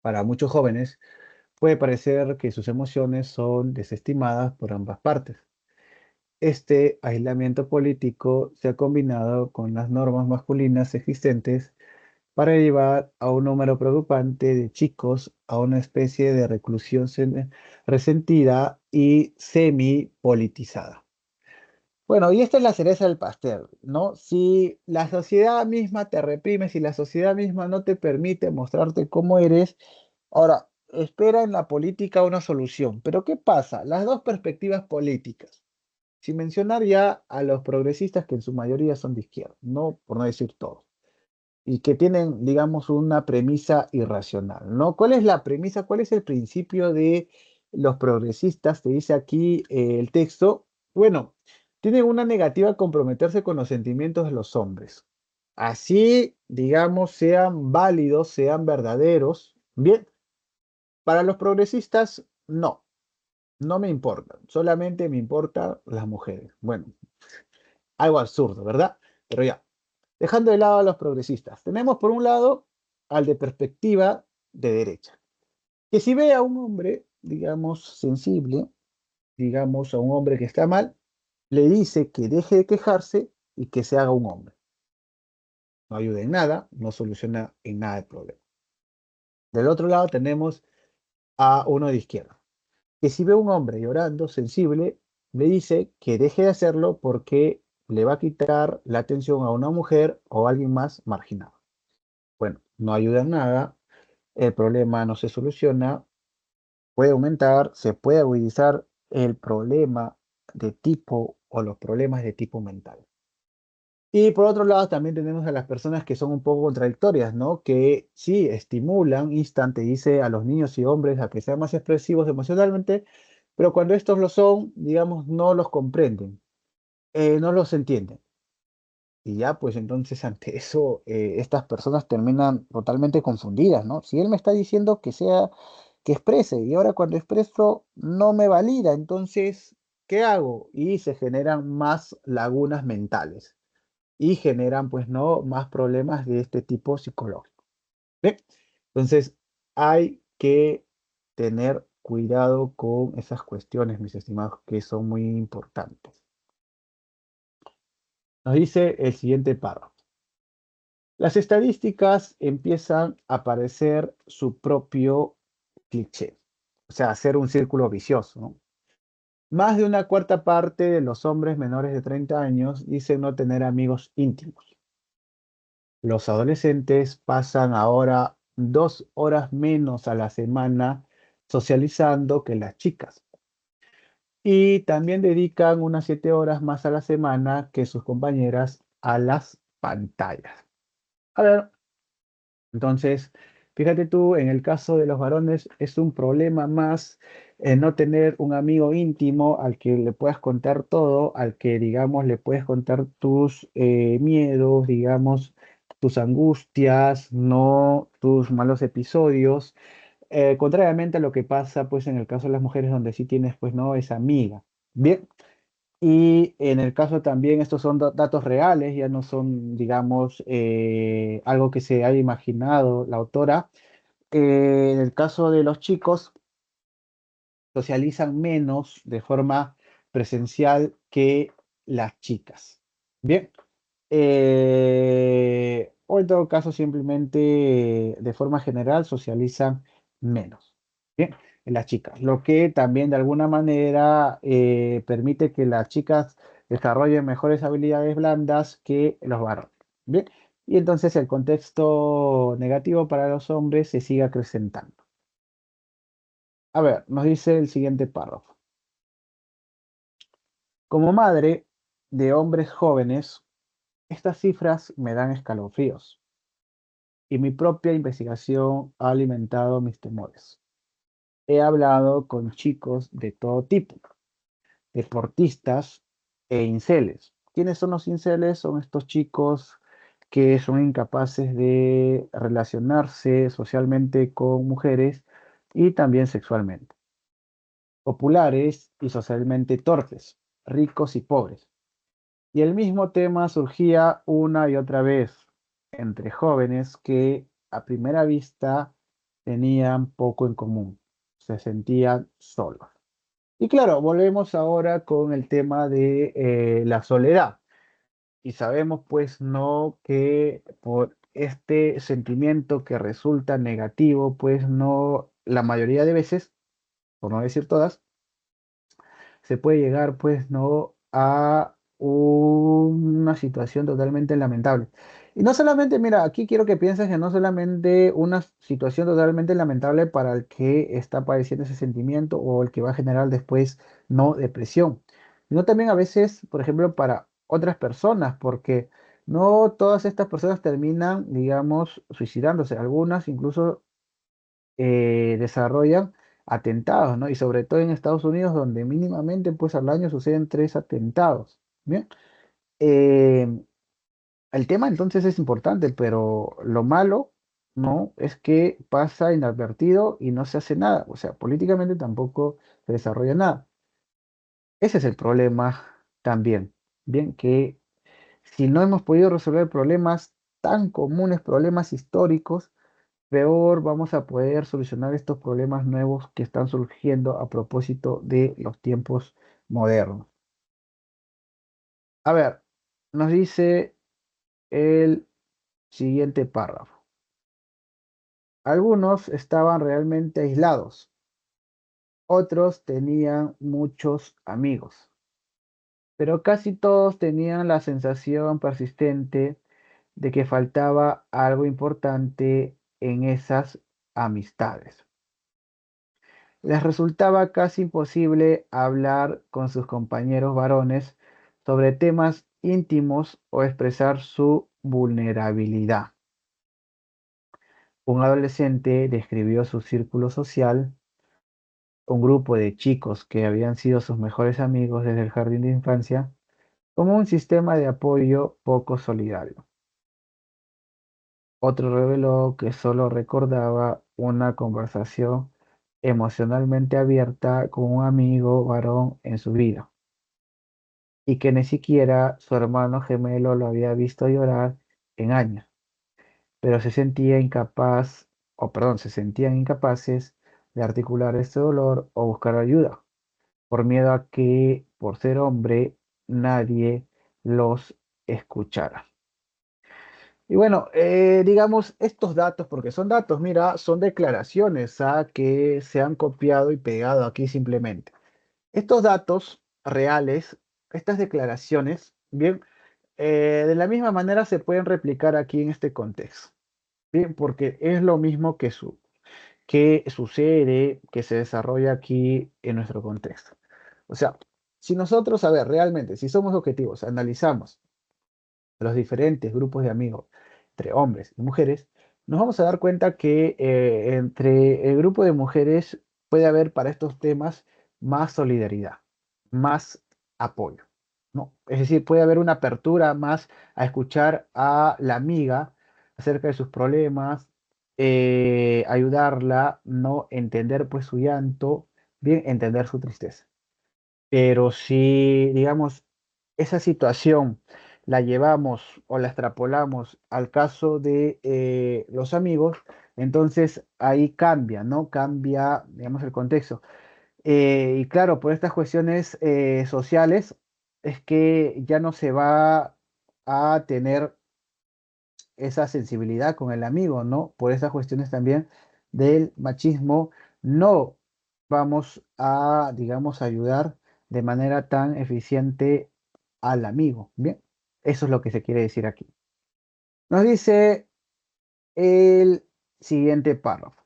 Para muchos jóvenes, puede parecer que sus emociones son desestimadas por ambas partes. Este aislamiento político se ha combinado con las normas masculinas existentes para llevar a un número preocupante de chicos a una especie de reclusión resentida y semi-politizada. Bueno, y esta es la cereza del pastel, ¿no? Si la sociedad misma te reprime, si la sociedad misma no te permite mostrarte cómo eres, ahora, espera en la política una solución. Pero ¿qué pasa? Las dos perspectivas políticas, sin mencionar ya a los progresistas que en su mayoría son de izquierda, no por no decir todos y que tienen, digamos, una premisa irracional, ¿no? ¿Cuál es la premisa? ¿Cuál es el principio de los progresistas? Te dice aquí el texto. Bueno, tienen una negativa a comprometerse con los sentimientos de los hombres. Así, digamos, sean válidos, sean verdaderos. Bien, para los progresistas, no, no me importan, solamente me importan las mujeres. Bueno, algo absurdo, ¿verdad? Pero ya. Dejando de lado a los progresistas, tenemos por un lado al de perspectiva de derecha, que si ve a un hombre, digamos, sensible, digamos, a un hombre que está mal, le dice que deje de quejarse y que se haga un hombre. No ayuda en nada, no soluciona en nada el problema. Del otro lado tenemos a uno de izquierda, que si ve a un hombre llorando, sensible, le dice que deje de hacerlo porque le va a quitar la atención a una mujer o a alguien más marginado. Bueno, no ayuda en nada, el problema no se soluciona, puede aumentar, se puede agudizar el problema de tipo o los problemas de tipo mental. Y por otro lado, también tenemos a las personas que son un poco contradictorias, ¿no? Que sí estimulan, instan, te dice a los niños y hombres a que sean más expresivos emocionalmente, pero cuando estos lo son, digamos, no los comprenden, no los entienden. Y ya, pues entonces ante eso, estas personas terminan totalmente confundidas, ¿no? Si él me está diciendo que sea, que exprese, y ahora cuando expreso no me valida, entonces, ¿qué hago? Y se generan más lagunas mentales y generan, pues, ¿no? Más problemas de este tipo psicológico. ¿Bien? Entonces, hay que tener cuidado con esas cuestiones, mis estimados, que son muy importantes. Nos dice el siguiente párrafo. Las estadísticas empiezan a parecer su propio cliché, o sea, hacer un círculo vicioso, ¿no? Más de una cuarta parte de los hombres menores de 30 años dicen no tener amigos íntimos. Los adolescentes pasan ahora 2 horas menos a la semana socializando que las chicas. Y también dedican unas 7 horas más a la semana que sus compañeras a las pantallas. A ver, entonces, fíjate tú, en el caso de los varones es un problema más no tener un amigo íntimo al que le puedas contar todo, al que, digamos, le puedes contar tus miedos, digamos, tus angustias, no tus malos episodios, contrariamente a lo que pasa, pues, en el caso de las mujeres donde sí tienes, pues, no, esa amiga. Bien, y en el caso también, estos son datos reales, ya no son, digamos, algo que se haya imaginado la autora. En el caso de los chicos, socializan menos de forma presencial que las chicas. Bien. O en todo caso, simplemente de forma general socializan menos. Bien, en las chicas. Lo que también de alguna manera permite que las chicas desarrollen mejores habilidades blandas que los varones. Bien, y entonces el contexto negativo para los hombres se sigue acrecentando. A ver, nos dice el siguiente párrafo. Como madre de hombres jóvenes, estas cifras me dan escalofríos y mi propia investigación ha alimentado mis temores. He hablado con chicos de todo tipo, deportistas e inceles. ¿Quiénes son los inceles? Son estos chicos que son incapaces de relacionarse socialmente con mujeres y también sexualmente. Populares y socialmente torpes, ricos y pobres. Y el mismo tema surgía una y otra vez entre jóvenes que a primera vista tenían poco en común, se sentían solos. Y claro, volvemos ahora con el tema de la soledad. Y sabemos pues no que por este sentimiento que resulta negativo, pues no, la mayoría de veces, por no decir todas, se puede llegar, pues, ¿no? A una situación totalmente lamentable. Y no solamente, mira, aquí quiero que pienses que no solamente una situación totalmente lamentable para el que está padeciendo ese sentimiento o el que va a generar después, no depresión, sino también a veces, por ejemplo, para otras personas, porque no todas estas personas terminan, digamos, suicidándose. Algunas incluso desarrollan atentados, ¿no? Y sobre todo en Estados Unidos, donde mínimamente, pues al año suceden 3 atentados. Bien. Eh, el tema entonces es importante, pero lo malo, ¿no? Es que pasa inadvertido y no se hace nada. O sea, políticamente tampoco se desarrolla nada. Ese es el problema también. Bien, que si no hemos podido resolver problemas tan comunes, problemas históricos, peor vamos a poder solucionar estos problemas nuevos que están surgiendo a propósito de los tiempos modernos. A ver, nos dice el siguiente párrafo. Algunos estaban realmente aislados, otros tenían muchos amigos, pero casi todos tenían la sensación persistente de que faltaba algo importante en esas amistades. Les resultaba casi imposible hablar con sus compañeros varones sobre temas íntimos o expresar su vulnerabilidad. Un adolescente describió su círculo social, un grupo de chicos que habían sido sus mejores amigos desde el jardín de infancia, como un sistema de apoyo poco solidario. Otro reveló que solo recordaba una conversación emocionalmente abierta con un amigo varón en su vida y que ni siquiera su hermano gemelo lo había visto llorar en años, pero se sentía incapaz, o perdón, se sentían incapaces de articular este dolor o buscar ayuda, por miedo a que, por ser hombre, nadie los escuchara. Y bueno, digamos, estos datos, porque son datos, mira, son declaraciones que se han copiado y pegado aquí simplemente. Estos datos reales, estas declaraciones, bien, de la misma manera se pueden replicar aquí en este contexto, bien, porque es lo mismo que sucede, que se desarrolla aquí en nuestro contexto. O sea, si nosotros, a ver, realmente, si somos objetivos, analizamos los diferentes grupos de amigos entre hombres y mujeres, nos vamos a dar cuenta que entre el grupo de mujeres puede haber para estos temas más solidaridad, más apoyo, ¿no? Es decir, puede haber una apertura más a escuchar a la amiga acerca de sus problemas, ayudarla, no entender pues su llanto, bien entender su tristeza. Pero si, digamos, esa situación la llevamos o la extrapolamos al caso de los amigos, entonces ahí cambia, ¿no? Cambia, digamos, el contexto. Y claro, por estas cuestiones sociales es que ya no se va a tener esa sensibilidad con el amigo, ¿no? Por esas cuestiones también del machismo, no vamos a, digamos, ayudar de manera tan eficiente al amigo. Bien, eso es lo que se quiere decir aquí. Nos dice el siguiente párrafo.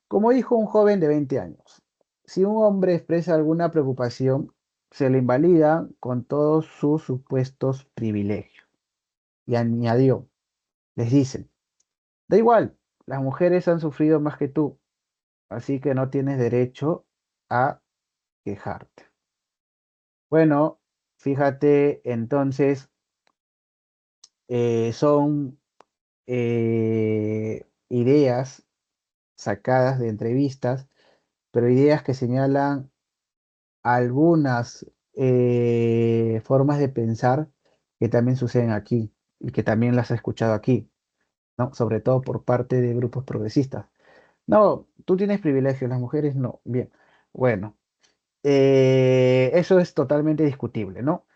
Como dijo un joven de 20 años, si un hombre expresa alguna preocupación, se le invalida con todos sus supuestos privilegios. Y añadió, les dicen, da igual, las mujeres han sufrido más que tú, así que no tienes derecho a quejarte. Bueno, fíjate, entonces son ideas sacadas de entrevistas, pero ideas que señalan algunas formas de pensar que también suceden aquí y que también las he escuchado aquí, ¿no? Sobre todo por parte de grupos progresistas. No, tú tienes privilegios, las mujeres no. Bien, bueno, eso es totalmente discutible, ¿no?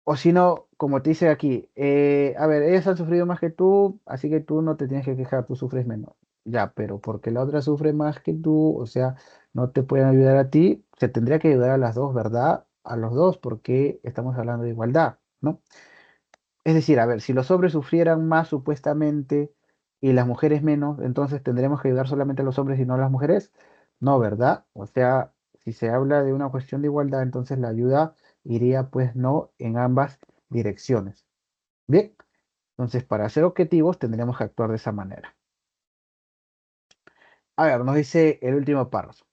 O si no, como te dice aquí, a ver, ellas han sufrido más que tú, así que tú no te tienes que quejar, tú sufres menos. Ya, pero porque la otra sufre más que tú, o sea, no te pueden ayudar a ti, se tendría que ayudar a las dos, ¿verdad? A los dos, porque estamos hablando de igualdad, ¿no? Es decir, a ver, si los hombres sufrieran más supuestamente y las mujeres menos, entonces tendremos que ayudar solamente a los hombres y no a las mujeres. No, ¿verdad? O sea, si se habla de una cuestión de igualdad, entonces la ayuda iría pues no en ambas direcciones. Bien, entonces para ser objetivos tendremos que actuar de esa manera. A ver, nos dice el último párrafo.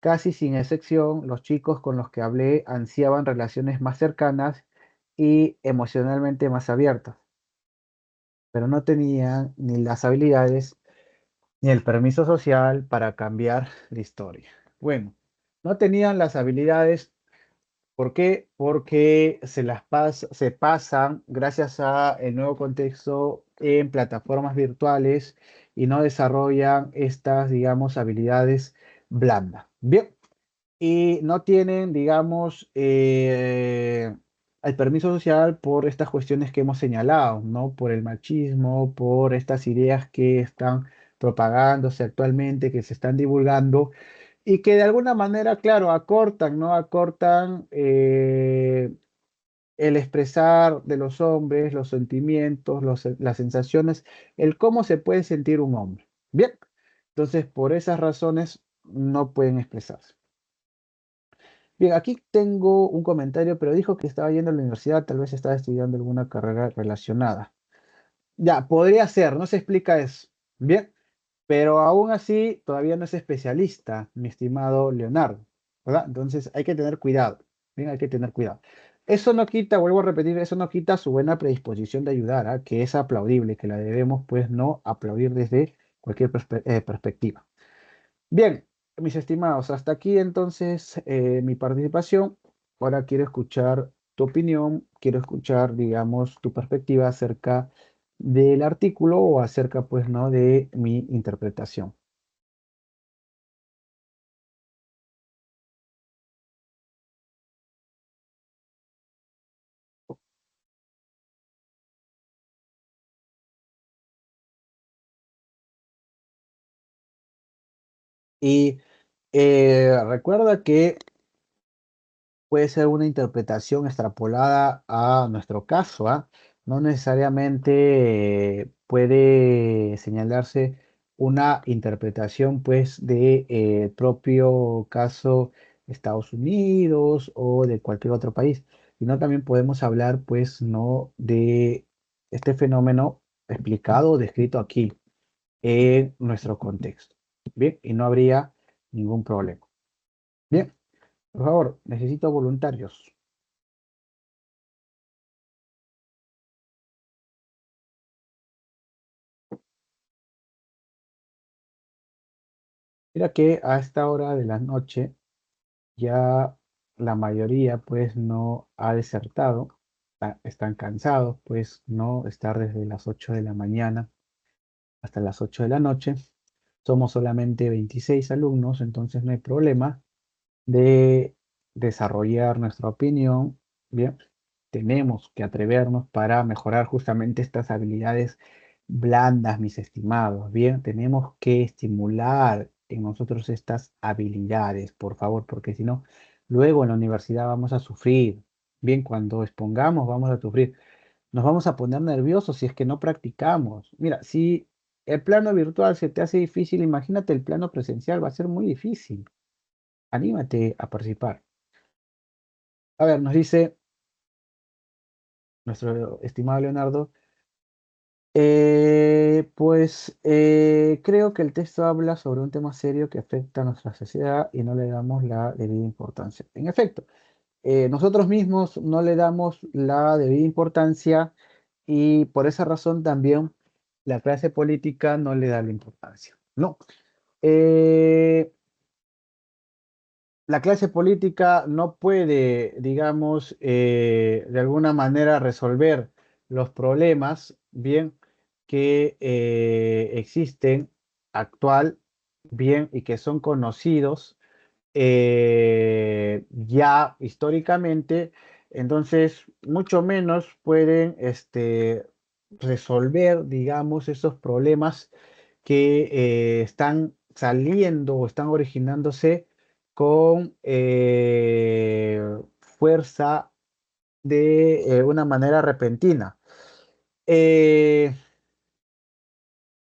Casi sin excepción, los chicos con los que hablé ansiaban relaciones más cercanas y emocionalmente más abiertas, pero no tenían ni las habilidades ni el permiso social para cambiar la historia. Bueno, no tenían las habilidades. ¿Por qué? Porque se pasan, gracias a el nuevo contexto, en plataformas virtuales y no desarrollan estas, digamos, habilidades blandas. Bien, y no tienen, digamos, el permiso social por estas cuestiones que hemos señalado, ¿no? Por el machismo, por estas ideas que están propagándose actualmente, que se están divulgando y que de alguna manera, claro, acortan, ¿no? Acortan el expresar de los hombres, los sentimientos, las sensaciones, el cómo se puede sentir un hombre. Bien, entonces por esas razones no pueden expresarse. Bien, aquí tengo un comentario, pero dijo que estaba yendo a la universidad, tal vez estaba estudiando alguna carrera relacionada. Ya, podría ser, no se explica eso. Bien, pero aún así todavía no es especialista, mi estimado Leonardo, ¿verdad? Entonces hay que tener cuidado, bien, hay que tener cuidado. Eso no quita, vuelvo a repetir, eso no quita su buena predisposición de ayudar, ¿ah? Que es aplaudible, que la debemos pues no aplaudir desde cualquier perspectiva. Bien, mis estimados, hasta aquí entonces mi participación. Ahora quiero escuchar tu opinión, quiero escuchar, digamos, tu perspectiva acerca del artículo o acerca, pues, ¿no? De mi interpretación. Y recuerda que puede ser una interpretación extrapolada a nuestro caso, ¿ah? No necesariamente puede señalarse una interpretación, pues, de propio caso Estados Unidos o de cualquier otro país, sino también podemos hablar, pues, no de este fenómeno explicado o descrito aquí en nuestro contexto. Bien, y no habría ningún problema. Bien, por favor, necesito voluntarios. Mira que a esta hora de la noche ya la mayoría pues no ha desertado, están cansados pues no estar desde las 8 de la mañana hasta las 8 de la noche Somos solamente 26 alumnos, entonces no hay problema de desarrollar nuestra opinión. Bien, tenemos que atrevernos para mejorar justamente estas habilidades blandas, mis estimados. Bien, tenemos que estimular en nosotros estas habilidades, por favor, porque si no, luego en la universidad vamos a sufrir. Bien, cuando expongamos vamos a sufrir. Nos vamos a poner nerviosos si es que no practicamos. Mira, si el plano virtual se te hace difícil, imagínate el plano presencial, va a ser muy difícil. Anímate a participar. A ver, nos dice nuestro estimado Leonardo, creo que el texto habla sobre un tema serio que afecta a nuestra sociedad y no le damos la debida importancia. En efecto, nosotros mismos no le damos la debida importancia y por esa razón también la clase política no le da la importancia. No. Eh, la clase política no puede, digamos, de alguna manera resolver los problemas, bien, que existen actual, bien, y que son conocidos ya históricamente, entonces mucho menos pueden resolver, digamos, esos problemas que están saliendo o están originándose con fuerza de una manera repentina. Eh,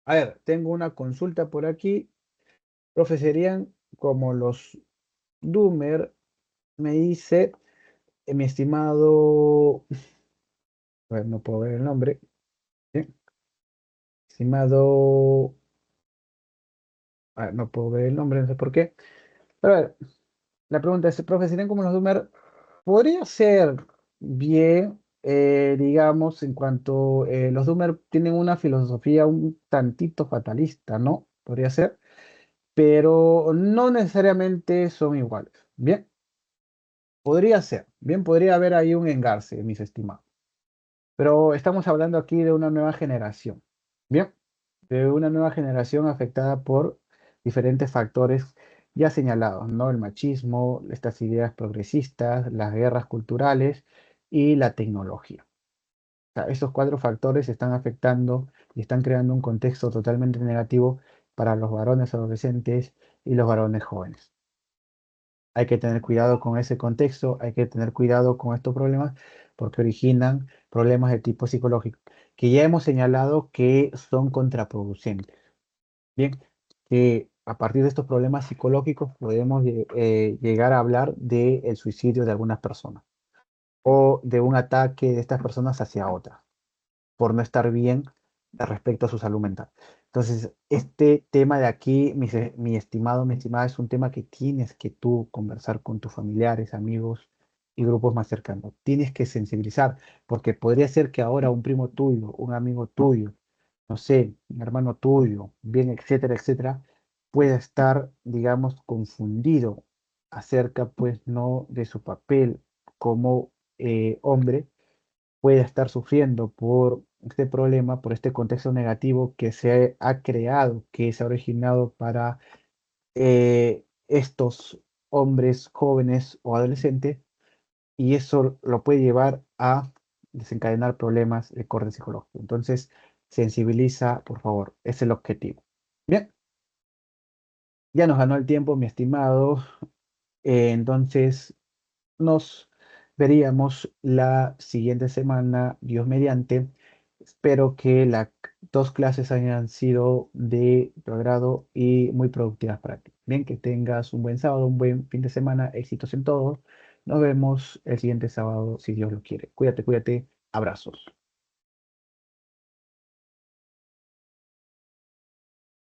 a ver, tengo una consulta por aquí. Profe, serían como los Doomer, me dice, mi estimado, a ver, no puedo ver el nombre, ¿sí? Estimado, a ver, no puedo ver el nombre, no sé por qué. Pero a ver, la pregunta es, profe, ¿serían como los Doomer? Podría ser bien, digamos, en cuanto los Doomer tienen una filosofía un tantito fatalista, ¿no? Podría ser, pero no necesariamente son iguales. Bien, podría ser, bien, podría haber ahí un engarce, mis estimados. Pero estamos hablando aquí de una nueva generación, bien, de una nueva generación afectada por diferentes factores ya señalados, ¿no? El machismo, estas ideas progresistas, las guerras culturales y la tecnología. O sea, estos cuatro factores están afectando y están creando un contexto totalmente negativo para los varones adolescentes y los varones jóvenes. Hay que tener cuidado con ese contexto, hay que tener cuidado con estos problemas porque originan problemas de tipo psicológico, que ya hemos señalado que son contraproducentes. Bien, que a partir de estos problemas psicológicos podemos llegar a hablar del suicidio de algunas personas o de un ataque de estas personas hacia otras por no estar bien respecto a su salud mental. Entonces, este tema de aquí, mi estimado, mi estimada, es un tema que tienes que tú conversar con tus familiares, amigos y grupos más cercanos. Tienes que sensibilizar, porque podría ser que ahora un primo tuyo, un amigo tuyo, no sé, un hermano tuyo, bien, etcétera, etcétera, pueda estar, digamos, confundido acerca, pues, no de su papel como hombre pueda estar sufriendo por este problema, por este contexto negativo que se ha creado, que se ha originado para estos hombres jóvenes o adolescentes, y eso lo puede llevar a desencadenar problemas de corte psicológico. Entonces, sensibiliza, por favor, ese es el objetivo. Bien, ya nos ganó el tiempo, mi estimado. Entonces, nos veríamos la siguiente semana, Dios mediante. Espero que las dos clases hayan sido de tu agrado y muy productivas para ti. Bien, que tengas un buen sábado, un buen fin de semana, éxitos en todo. Nos vemos el siguiente sábado, si Dios lo quiere. Cuídate, cuídate. Abrazos.